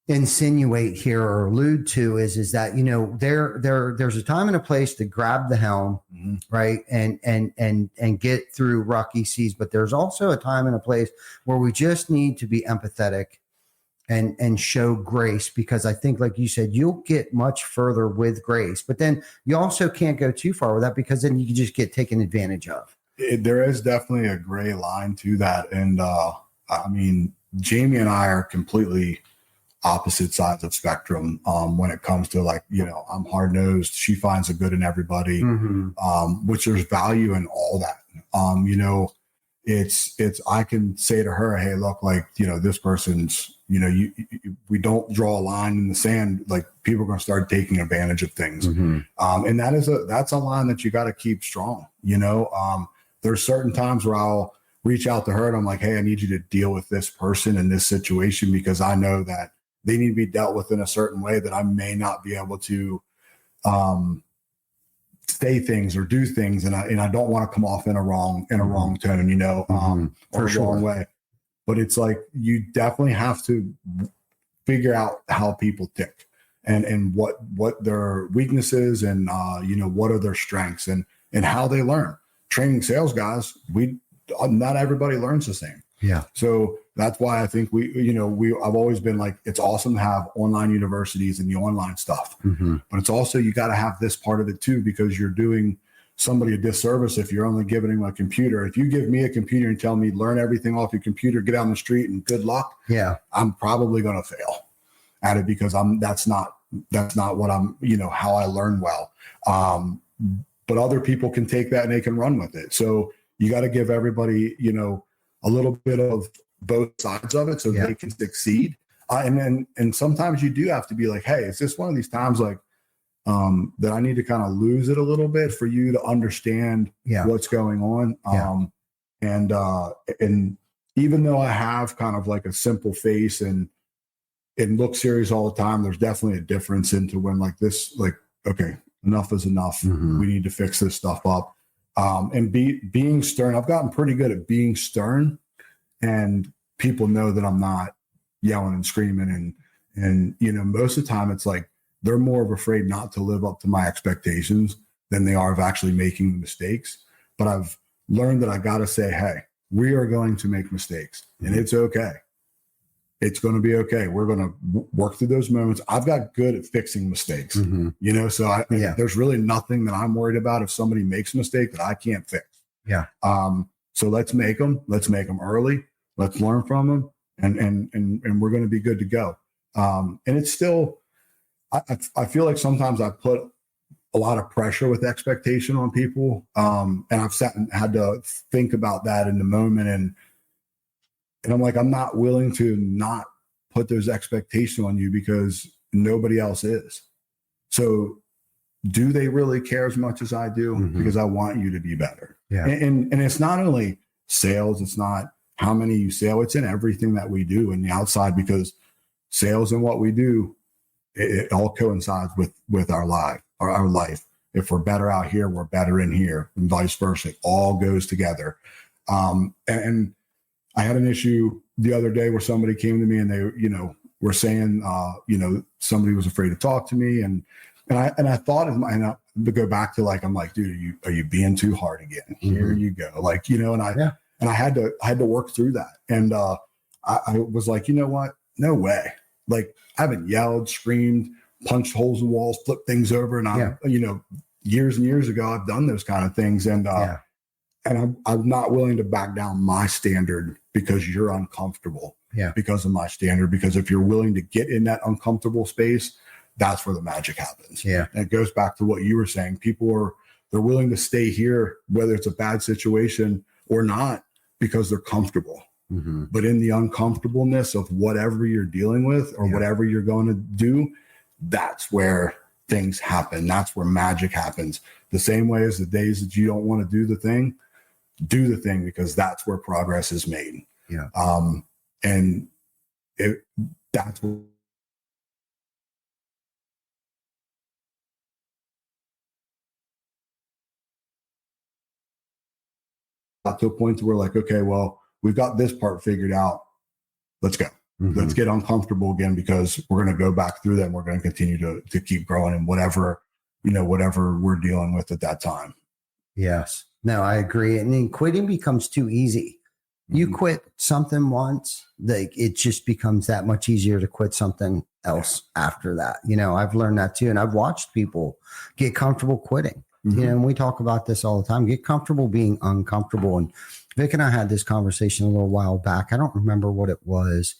insinuate here or allude to is that, you know, there's a time and a place to grab the helm, right. And get through rocky seas, but there's also a time and a place where we just need to be empathetic and show grace, because I think, like you said, you'll get much further with grace, but then you also can't go too far with that, because then you can just get taken advantage of. There is definitely a gray line to that. And I mean, Jamie and I are completely opposite sides of spectrum when it comes to, like, you know, I'm hard nosed. She finds the good in everybody, which there's value in all that. You know, it's I can say to her, hey, look, like, you know, this person's, you know, we don't draw a line in the sand. Like, people are going to start taking advantage of things. And that's a line that you got to keep strong. You know, there's certain times where I'll reach out to her and I'm like, hey, I need you to deal with this person in this situation, because I know that they need to be dealt with in a certain way that I may not be able to say things or do things. And I don't want to come off in a wrong tone, you know, or a wrong way. But it's like, you definitely have to figure out how people tick and what their weaknesses and, you know, what are their strengths and how they learn. Training sales guys, not everybody learns the same. Yeah. So that's why I think I've always been like, it's awesome to have online universities and the online stuff, but it's also, you got to have this part of it too, because you're doing somebody a disservice if you're only giving them a computer. If you give me a computer and tell me, learn everything off your computer, get out on the street and good luck. Yeah. I'm probably going to fail at it, because that's not what I'm, you know, how I learn well. But other people can take that and they can run with it. So you got to give everybody, you know, a little bit of both sides of it so they can succeed. And sometimes you do have to be like, hey, is this one of these times like that I need to kind of lose it a little bit for you to understand what's going on? And even though I have kind of like a simple face and look serious all the time, there's definitely a difference into when like this, like, okay, enough is enough. We need to fix this stuff up. And being stern. I've gotten pretty good at being stern, and people know that I'm not yelling and screaming. And, you know, most of the time it's like, they're more of afraid not to live up to my expectations than they are of actually making mistakes. But I've learned that I got to say, hey, we are going to make mistakes, and it's okay. It's going to be okay. We're going to work through those moments. I've got good at fixing mistakes, you know, so there's really nothing that I'm worried about if somebody makes a mistake that I can't fix. Yeah. So let's make them early. Let's learn from them, and we're going to be good to go. And it's still, I feel like sometimes I put a lot of pressure with expectation on people. And I've sat and had to think about that in the moment. And I'm like, I'm not willing to not put those expectations on you because nobody else is. So do they really care as much as I do? Because I want you to be better. Yeah. And it's not only sales, it's not how many you sell, it's in everything that we do in the outside, because sales and what we do, it all coincides with our life. If we're better out here, we're better in here, and vice versa. It all goes together. And I had an issue the other day where somebody came to me and they, you know, were saying, you know, somebody was afraid to talk to me. And I thought, to go back to like, I'm like, dude, are you being too hard again? Here you go. Like, you know, and I had to work through that. And I was like, you know what? No way. Like, I haven't yelled, screamed, punch holes in walls, flip things over. And years and years ago, I've done those kind of things. And I'm not willing to back down my standard because you're uncomfortable because of my standard. Because if you're willing to get in that uncomfortable space, that's where the magic happens. Yeah. And it goes back to what you were saying. They're willing to stay here, whether it's a bad situation or not, because they're comfortable. Mm-hmm. But in the uncomfortableness of whatever you're dealing with or whatever you're going to do, that's where things happen. That's where magic happens. The same way as the days that you don't want to do the thing, because that's where progress is made. Yeah. And that's what got to a point where like, okay, well, we've got this part figured out. Let's go. Mm-hmm. Let's get uncomfortable again, because we're going to go back through them. We're going to continue to keep growing in whatever we're dealing with at that time. Yes. No, I agree. And then quitting becomes too easy. You quit something once, like it just becomes that much easier to quit something else after that. I've learned that too. And I've watched people get comfortable quitting. Mm-hmm. And we talk about this all the time. Get comfortable being uncomfortable. And Vic and I had this conversation a little while back. I don't remember what it was,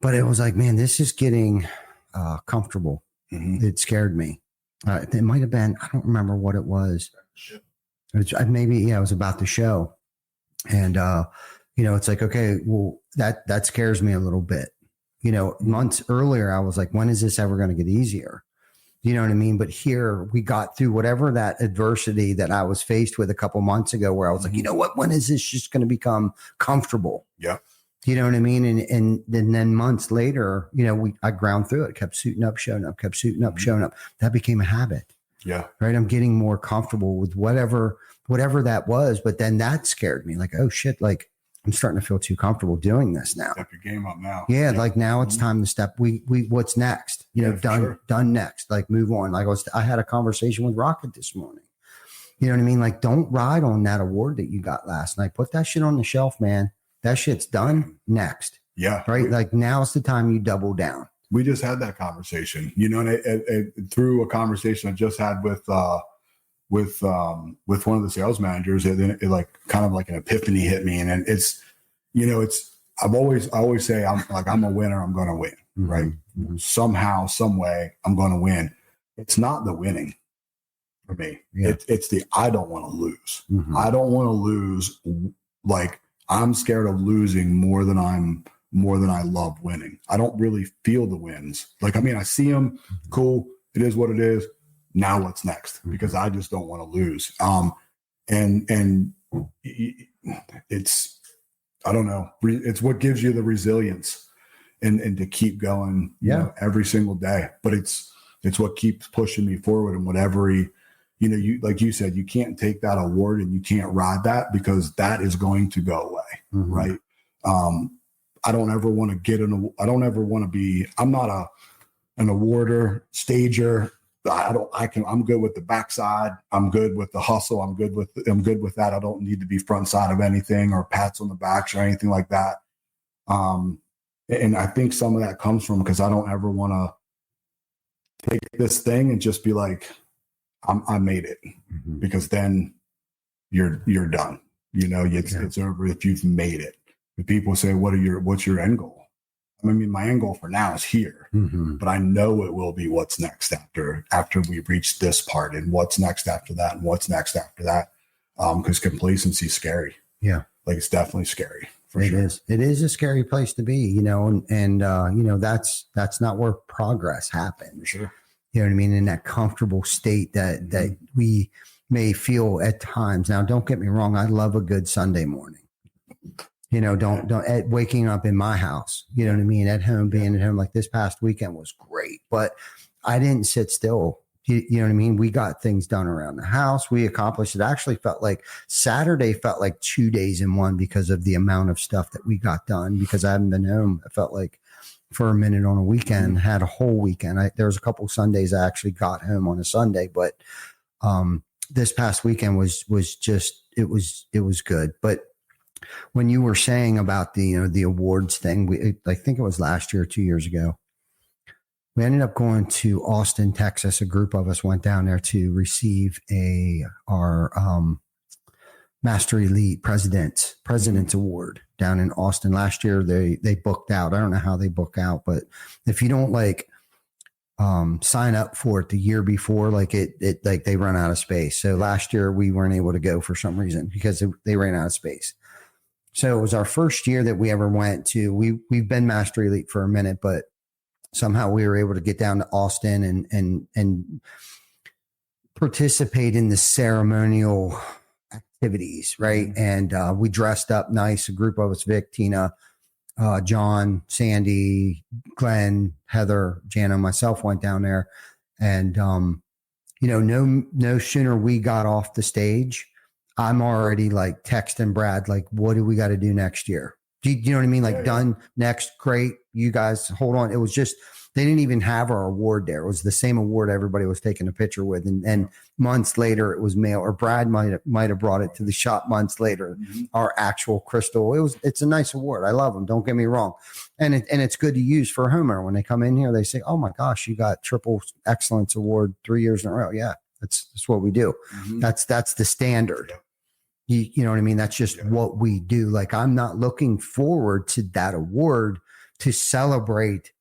but it was like, man, this is getting comfortable. Mm-hmm. It scared me. It might have been, I don't remember what it was. It was about the show. And, it's like, okay, well, that scares me a little bit. Months earlier, I was like, when is this ever going to get easier? You know what I mean? But here we got through whatever that adversity that I was faced with a couple months ago, where I was like, you know what, when is this just going to become comfortable? Yeah. You know what I mean? And then months later, I ground through it, kept suiting up, showing up, showing up. That became a habit. Yeah. Right. I'm getting more comfortable with whatever that was. But then that scared me, like, oh shit, like I'm starting to feel too comfortable doing this now. Step your game up now. Yeah. Like now it's time to step. What's next? Done next. Like move on. Like I had a conversation with Rocket this morning. You know what I mean? Like don't ride on that award that you got last night. Put that shit on the shelf, man. That shit's done. Next. Yeah. Right. Like now's the time you double down. We just had that conversation, and through a conversation I just had with one of the sales managers, it like kind of like an epiphany hit me. And it's I always say I'm a winner. I'm going to win. Mm-hmm. Right. Mm-hmm. Somehow, some way I'm going to win. It's not the winning for me. Yeah. It's the, I don't want to lose. Mm-hmm. I don't want to lose. Like I'm scared of losing more than I love winning. I don't really feel the wins. Like, I mean, I see them. Cool. It is what it is. Now what's next? Because I just don't want to lose. And it's, I don't know. It's what gives you the resilience and to keep going every single day. But it's what keeps pushing me forward. And whatever you like you said, you can't take that award and you can't ride that, because that is going to go away. Mm-hmm. Right. I don't ever want to get I'm not an awarder, stager. I'm good with the backside. I'm good with the hustle. I'm good with that. I don't need to be front side of anything or pats on the backs or anything like that. And I think some of that comes from, because I don't ever want to take this thing and just be like, I made it, mm-hmm. because then you're done. It's over if you've made it. If people say, what's your end goal? I mean, my end goal for now is here, mm-hmm. but I know it will be what's next after we reach this part, and what's next after that, and what's next after that. Because complacency is scary. Yeah. Like it's definitely scary for sure. It is a scary place to be, and that's not where progress happens. For sure. You know what I mean? In that comfortable state that we may feel at times. Now, don't get me wrong. I love a good Sunday morning. Don't waking up in my house, you know what I mean? At home, being at home, like this past weekend was great, but I didn't sit still. You know what I mean? We got things done around the house. We accomplished it. Actually felt like Saturday felt like 2 days in one, because of the amount of stuff that we got done, because I haven't been home. I felt like for a minute on a weekend, had a whole weekend. There was a couple of Sundays I actually got home on a Sunday, but this past weekend was just, it was good. But when you were saying about the awards thing, I think it was last year or 2 years ago, we ended up going to Austin, Texas. A group of us went down there to receive our Master Elite President's Award down in Austin. Last year they booked out. I don't know how they book out, but if you don't like sign up for it the year before, like it like they run out of space. So last year we weren't able to go for some reason because they ran out of space. So it was our first year that we ever went to. We've been Master Elite for a minute, but somehow we were able to get down to Austin and participate in the ceremonial activities, right? And we dressed up nice. A group of us: Vic, Tina, John, Sandy, Glenn, Heather, Jana, myself went down there. And no sooner we got off the stage, I'm already like texting Brad, like, what do we got to do next year? Do you know what I mean? Like, done, next, great. You guys hold on. It was just, they didn't even have our award there. It was the same award everybody was taking a picture with. And months later it was mailed, or Brad might have brought it to the shop months later, our actual crystal. It's a nice award. I love them. Don't get me wrong. And it's good to use for a homeowner. When they come in here, they say, oh my gosh, you got triple excellence award 3 years in a row. Yeah. That's what we do. That's the standard. You know what I mean? That's just what we do. Like, I'm not looking forward to that award to celebrate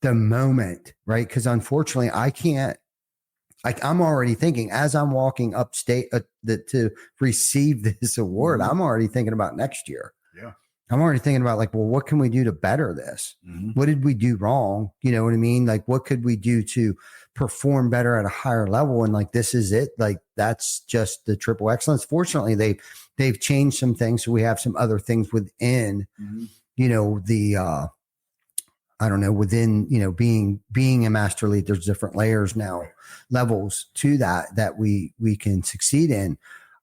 the moment, right? Because unfortunately, I can't. Like, I'm already thinking as I'm walking upstate to receive this award. I'm already thinking about next year. Yeah, I'm already thinking about like, well, what can we do to better this? What did we do wrong? You know what I mean? Like, what could we do to perform better at a higher level? And like, this is it. Like, that's just the triple excellence. Fortunately, they've changed some things. So we have some other things within, the, I don't know, within, being a master elite, there's different layers now, levels to that we can succeed in.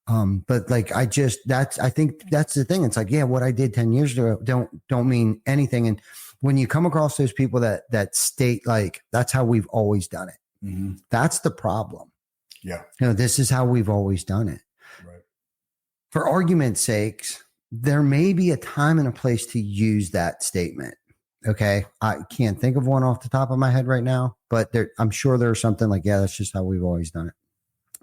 But like, I think that's the thing. It's like, yeah, what I did 10 years ago don't mean anything. And when you come across those people that state like, that's how we've always done it. That's the problem. Yeah. This is how we've always done it. Right. For argument's sakes, there may be a time and a place to use that statement. Okay. I can't think of one off the top of my head right now, but I'm sure there's something like, yeah, that's just how we've always done it.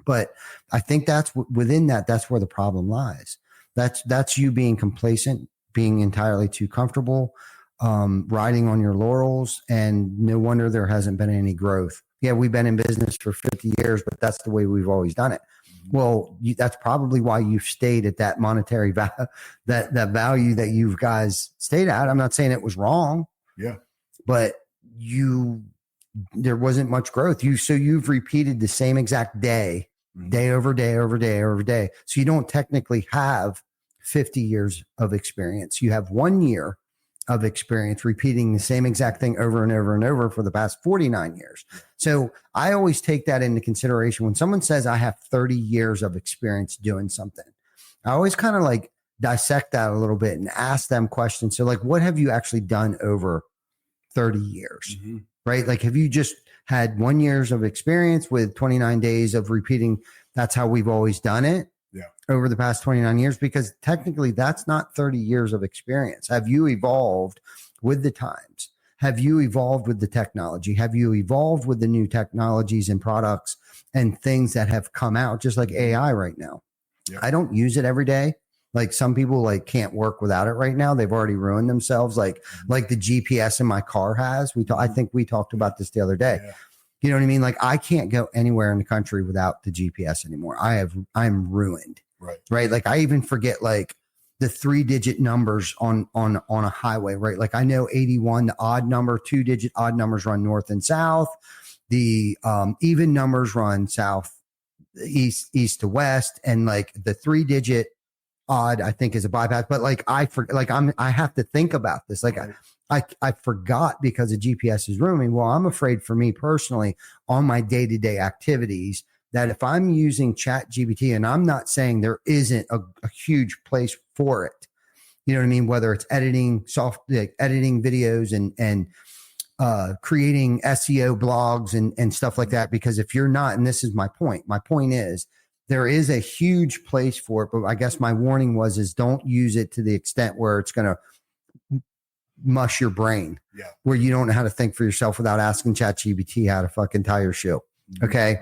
But I think that's within that's where the problem lies. That's you being complacent, being entirely too comfortable, riding on your laurels, and no wonder there hasn't been any growth. Yeah, we've been in business for 50 years, but that's the way we've always done it. Well, that's probably why you've stayed at that monetary value, that value that you guys stayed at. I'm not saying it was wrong. Yeah, but there wasn't much growth. You've repeated the same exact day over day over day over day. So you don't technically have 50 years of experience. You have 1 year of experience repeating the same exact thing over and over and over for the past 49 years. So I always take that into consideration. When someone says I have 30 years of experience doing something, I always kind of like dissect that a little bit and ask them questions. So like, what have you actually done over 30 years, right? Like, have you just had 1 year of experience with 29 days of repeating? That's how we've always done it. Over the past 29 years, because technically that's not 30 years of experience. Have you evolved with the times? Have you evolved with the technology? Have you evolved with the new technologies and products and things that have come out, just like AI right now? I don't use it every day. Like, some people like can't work without it right now. They've already ruined themselves. Like the GPS in my car has. I think we talked about this the other day. You know what I mean? Like, I can't go anywhere in the country without the GPS anymore. I'm ruined. Right. Like, I even forget like the 3-digit numbers on a highway, right? Like, I know 81, the odd number, 2-digit odd numbers run north and south. The even numbers run south, east to west. And like the 3-digit odd, I think, is a bypass. But like, I have to think about this. Like, I forgot because the GPS is ruining. Well, I'm afraid for me personally on my day-to-day activities that if I'm using ChatGPT, and I'm not saying there isn't a huge place for it, you know what I mean? Whether it's editing editing videos and creating SEO blogs and stuff like that. Because if you're not, and this is my point is there is a huge place for it. But I guess my warning is don't use it to the extent where it's going to mush your brain. Yeah. Where you don't know how to think for yourself without asking ChatGPT how to fucking tie your shoe. Okay.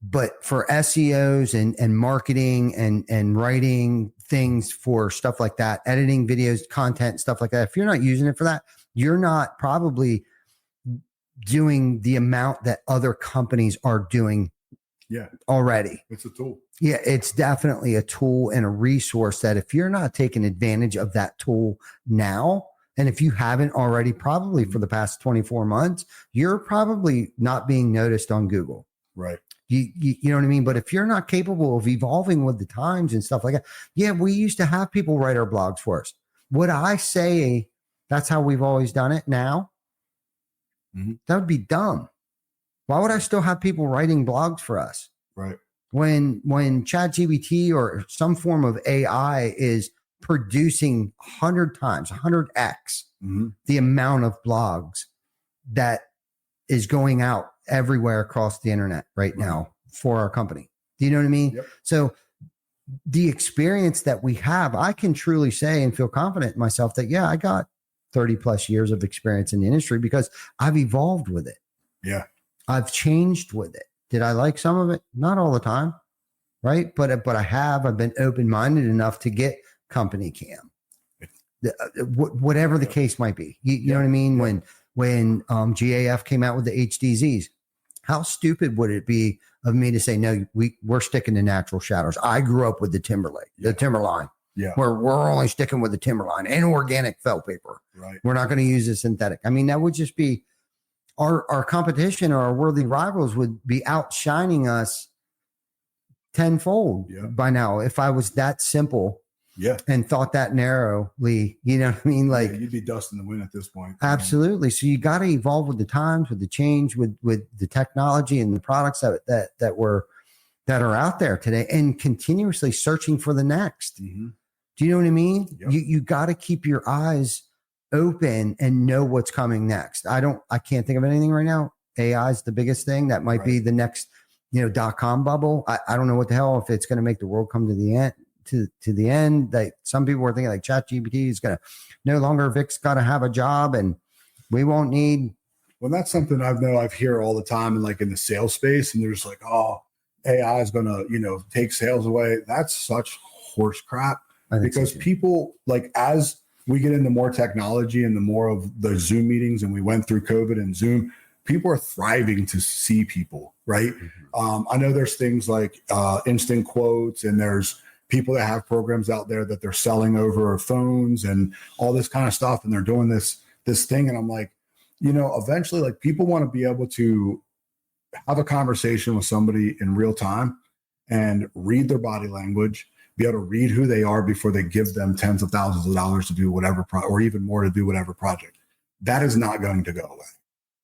But for SEOs and marketing and writing things for stuff like that, editing videos, content, stuff like that, if you're not using it for that, you're not probably doing the amount that other companies are doing already. It's a tool. Yeah, it's definitely a tool and a resource that if you're not taking advantage of that tool now, and if you haven't already, probably for the past 24 months, you're probably not being noticed on Google. Right. You know what I mean? But if you're not capable of evolving with the times and stuff like that, yeah, we used to have people write our blogs for us. Would I say that's how we've always done it now? That would be dumb. Why would I still have people writing blogs for us? Right. When ChatGPT or some form of AI is producing 100 times, 100x the amount of blogs that is going out everywhere across the internet right now for our company. Do you know what I mean? Yep. So the experience that we have, I can truly say and feel confident in myself that, yeah, I got 30 plus years of experience in the industry because I've evolved with it. Yeah. I've changed with it. Did I like some of it? Not all the time. Right. But I've been open-minded enough to get company cam, whatever the case might be. You know what I mean? When GAF came out with the HDZs, how stupid would it be of me to say, no, we're sticking to natural shadows. I grew up with the Timberline. Yeah. We're only sticking with the Timberline and organic felt paper. Right. We're not going to use a synthetic. I mean, that would just be our competition or our worthy rivals would be outshining us tenfold by now. If I was that simple and thought that narrowly, you know what I mean? Like you'd be dust in the wind at this point. Absolutely. So you got to evolve with the times, with the change, with the technology and the products that are out there today, and continuously searching for the next. Do you know what I mean? Yep. You got to keep your eyes open and know what's coming next. I can't think of anything right now. AI is the biggest thing that might be the next, .com bubble. I don't know what the hell, if it's going to make the world come to the end, to the end. That some people are thinking like ChatGPT is going to no longer, Vic's got to have a job and we won't need. Well, that's something I've hear all the time and like in the sales space, and there's like, oh, AI is going to, take sales away. That's such horse crap, because people, like, as we get into more technology and the more of the Zoom meetings, and we went through COVID and Zoom, people are thriving to see people, right? I know there's things like instant quotes, and there's people that have programs out there that they're selling over phones and all this kind of stuff, and they're doing this thing. And I'm like, eventually, like, people want to be able to have a conversation with somebody in real time and read their body language, be able to read who they are before they give them tens of thousands of dollars to do whatever, or even more to do whatever project. That is not going to go away.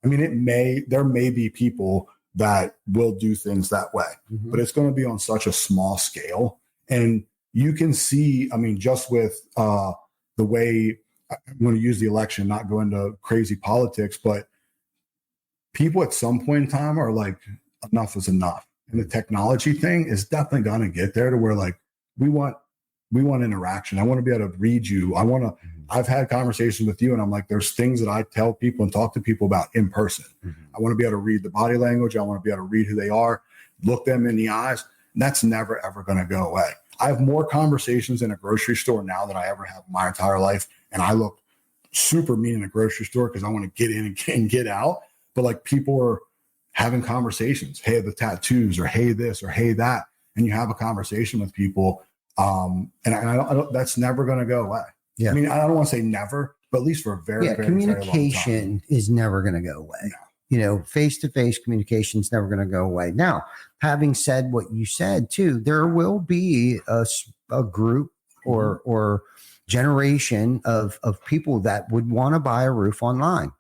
I mean, there may be people that will do things that way, but it's going to be on such a small scale. And you can see, I mean, just with the way, I'm going to use the election, not go into crazy politics, but people at some point in time are like, enough is enough. And the technology thing is definitely going to get there to where, like, we want interaction. I want to be able to read you. I've had conversations with you, and I'm like, there's things that I tell people and talk to people about in person. I want to be able to read the body language. I want to be able to read who they are, look them in the eyes. And that's never, ever going to go away. I have more conversations in a grocery store now than I ever have in my entire life. And I look super mean in a grocery store because I want to get in and get out. But, like, people are having conversations. Hey, the tattoos, or hey, this, or hey, that. And you have a conversation with people. And I don't, that's never going to go away. Yeah. I mean, I don't want to say never, but at least for a very, very, communication very long time. is never going to go away. No. Face-to-face communication is never going to go away. Now, having said what you said too, there will be a group or generation of people that would want to buy a roof online.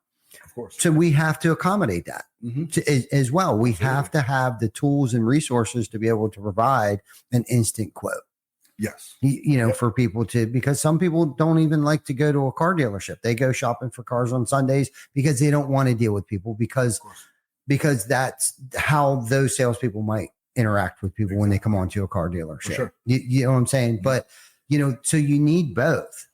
Of course. So we have to accommodate that as well. We have to have the tools and resources to be able to provide an instant quote. Yes. For people because some people don't even like to go to a car dealership. They go shopping for cars on Sundays because they don't want to deal with people because that's how those salespeople might interact with people when they come onto a car dealership. Sure. You know what I'm saying? But, so you need both.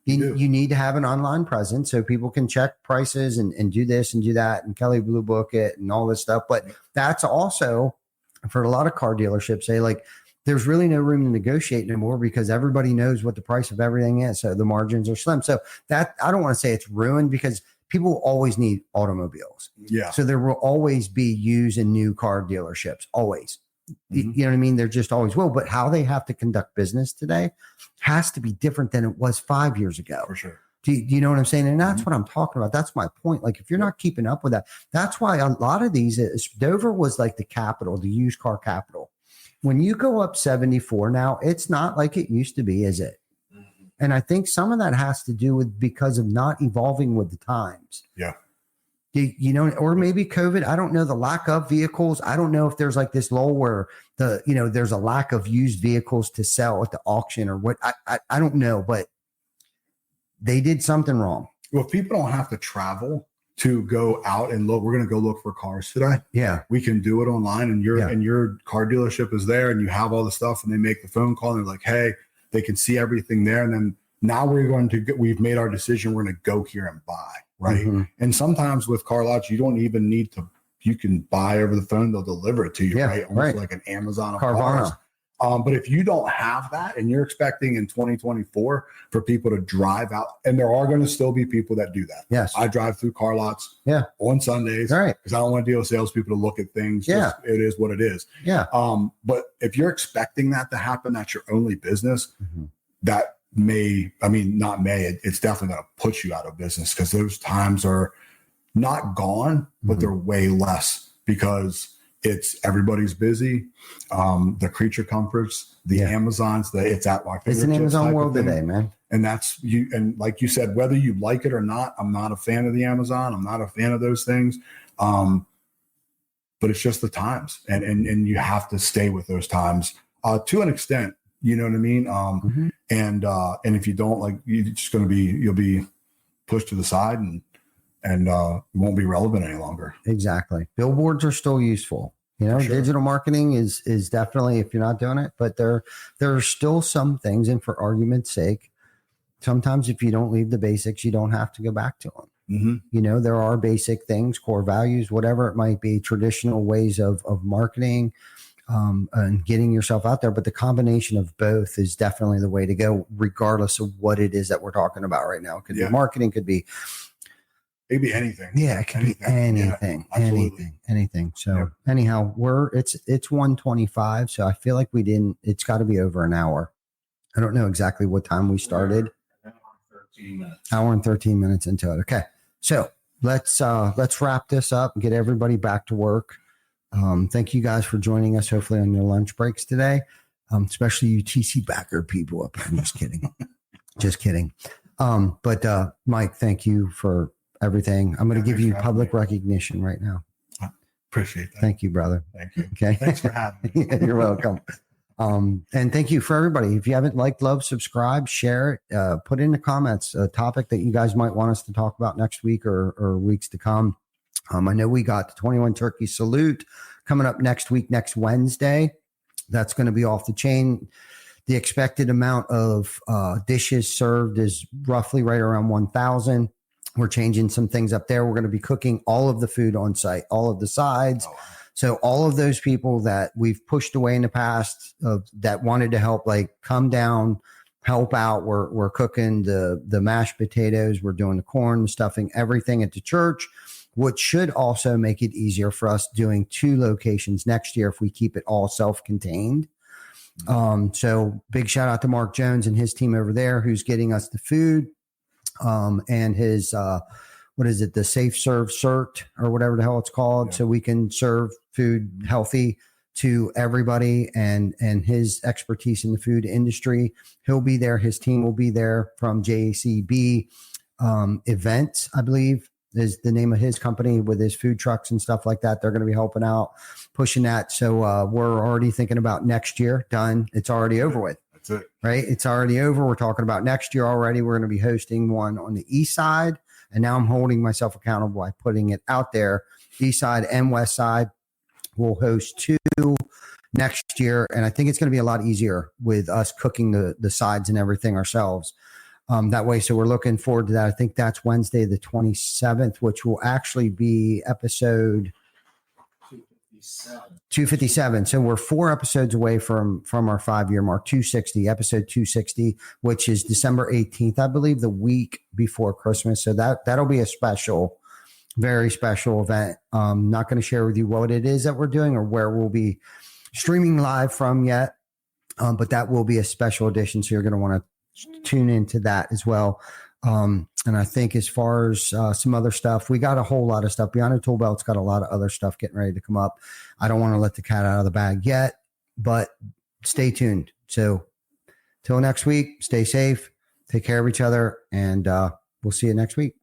You need to have an online presence so people can check prices and do this and do that and Kelly Blue Book it and all this stuff. But that's also for a lot of car dealerships, say like there's really no room to negotiate anymore because everybody knows what the price of everything is. So the margins are slim. So that I don't want to say it's ruined because people always need automobiles. Yeah. So there will always be used and new car dealerships, always. You know what I mean? There just always will. But how they have to conduct business today has to be different than it was 5 years ago. For sure. Do you know what I'm saying? And that's what I'm talking about. That's my point. Like, if you're not keeping up with that, that's why a lot of these, Dover was like the capital, the used car capital. When you go up 74 now, it's not like it used to be, is it? And I think some of that has to do with because of not evolving with the times. Yeah. You know, or maybe COVID, I don't know, the lack of vehicles. I don't know if there's like this lull where there's a lack of used vehicles to sell at the auction or what. I don't know, but they did something wrong. Well, if people don't have to travel to go out and look, we're going to go look for cars today. Yeah. We can do it online and your car dealership is there and you have all the stuff and they make the phone call and they're like, hey, they can see everything there. And then now we've made our decision. We're going to go here and buy. Right. Mm-hmm. And sometimes with car lots, you don't even need to, you can buy over the phone. They'll deliver it to you. Right. Almost like an Amazon of cars. But if you don't have that and you're expecting in 2024 for people to drive out, and there are going to still be people that do that. Yes. I drive through car lots on Sundays because I don't want to deal with salespeople to look at things. Yeah. It is what it is. Yeah. But if you're expecting that to happen, that's your only business, that it's definitely going to put you out of business because those times are not gone, but they're way less because everybody's busy. The creature comforts, the Amazons, it's at my fingertips. It's an Amazon world today, man. And that's you. And like you said, whether you like it or not, I'm not a fan of the Amazon. I'm not a fan of those things. But it's just the times and you have to stay with those times to an extent. You know what I mean? And if you don't, you'll be pushed to the side and it won't be relevant any longer. Exactly. Billboards are still useful. Digital marketing is definitely, if you're not doing it, but there are still some things. And for argument's sake, sometimes if you don't leave the basics, you don't have to go back to them. There are basic things, core values, whatever it might be, traditional ways of marketing, and getting yourself out there. But the combination of both is definitely the way to go, regardless of what it is that we're talking about right now. It could be marketing, could be anything. Yeah, it could be anything, anything. So anyhow, it's 1:25. So I feel like it's got to be over an hour. I don't know exactly what time we started. Hour and 13 minutes into it. Okay. So let's wrap this up and get everybody back to work. Thank you guys for joining us, hopefully on your lunch breaks today, especially you TC backer people up. I'm just kidding. Just kidding. But Mike, thank you for everything. I'm going to give you public recognition right now. I appreciate that. Thank you, brother. Thank you. Okay. Thanks for having me. You're welcome. And thank you for everybody. If you haven't liked, love, subscribe, share it, put in the comments a topic that you guys might want us to talk about next week or weeks to come. I know we got the 21 Turkey Salute coming up next week, next Wednesday. That's going to be off the chain. The expected amount of dishes served is roughly right around 1,000. We're changing some things up there. We're going to be cooking all of the food on site, all of the sides. Oh, wow. So all of those people that we've pushed away in the past that wanted to help, like come down, help out. We're cooking the mashed potatoes. We're doing the corn, the stuffing, everything at the church, which should also make it easier for us doing 2 locations next year if we keep it all self-contained. So big shout out to Mark Jones and his team over there who's getting us the food, and his, the Safe Serve Cert or whatever the hell it's called. Yeah. So we can serve food healthy to everybody and his expertise in the food industry. He'll be there. His team will be there from JACB, Events, I believe is the name of his company with his food trucks and stuff like that. They're going to be helping out, pushing that. So we're already thinking about next year. Done. It's already over with. That's it. Right. It's already over. We're talking about next year already. We're going to be hosting one on the east side. And now I'm holding myself accountable by putting it out there. East side and west side will host 2 next year. And I think it's going to be a lot easier with us cooking the sides and everything ourselves. that way. So we're looking forward to that. I think that's Wednesday, the 27th, which will actually be episode 257. So we're 4 episodes away from our 5-year mark, 260, episode 260, which is December 18th, I believe, the week before Christmas. So that'll be a special, very special event. Not going to share with you what it is that we're doing or where we'll be streaming live from yet. But that will be a special edition. So you're going to want to tune into that as well. And I think as far as some other stuff, we got a whole lot of stuff. Beyond the Tool Belt's got a lot of other stuff getting ready to come up. I don't want to let the cat out of the bag yet, but stay tuned. So till next week, stay safe, take care of each other, and we'll see you next week.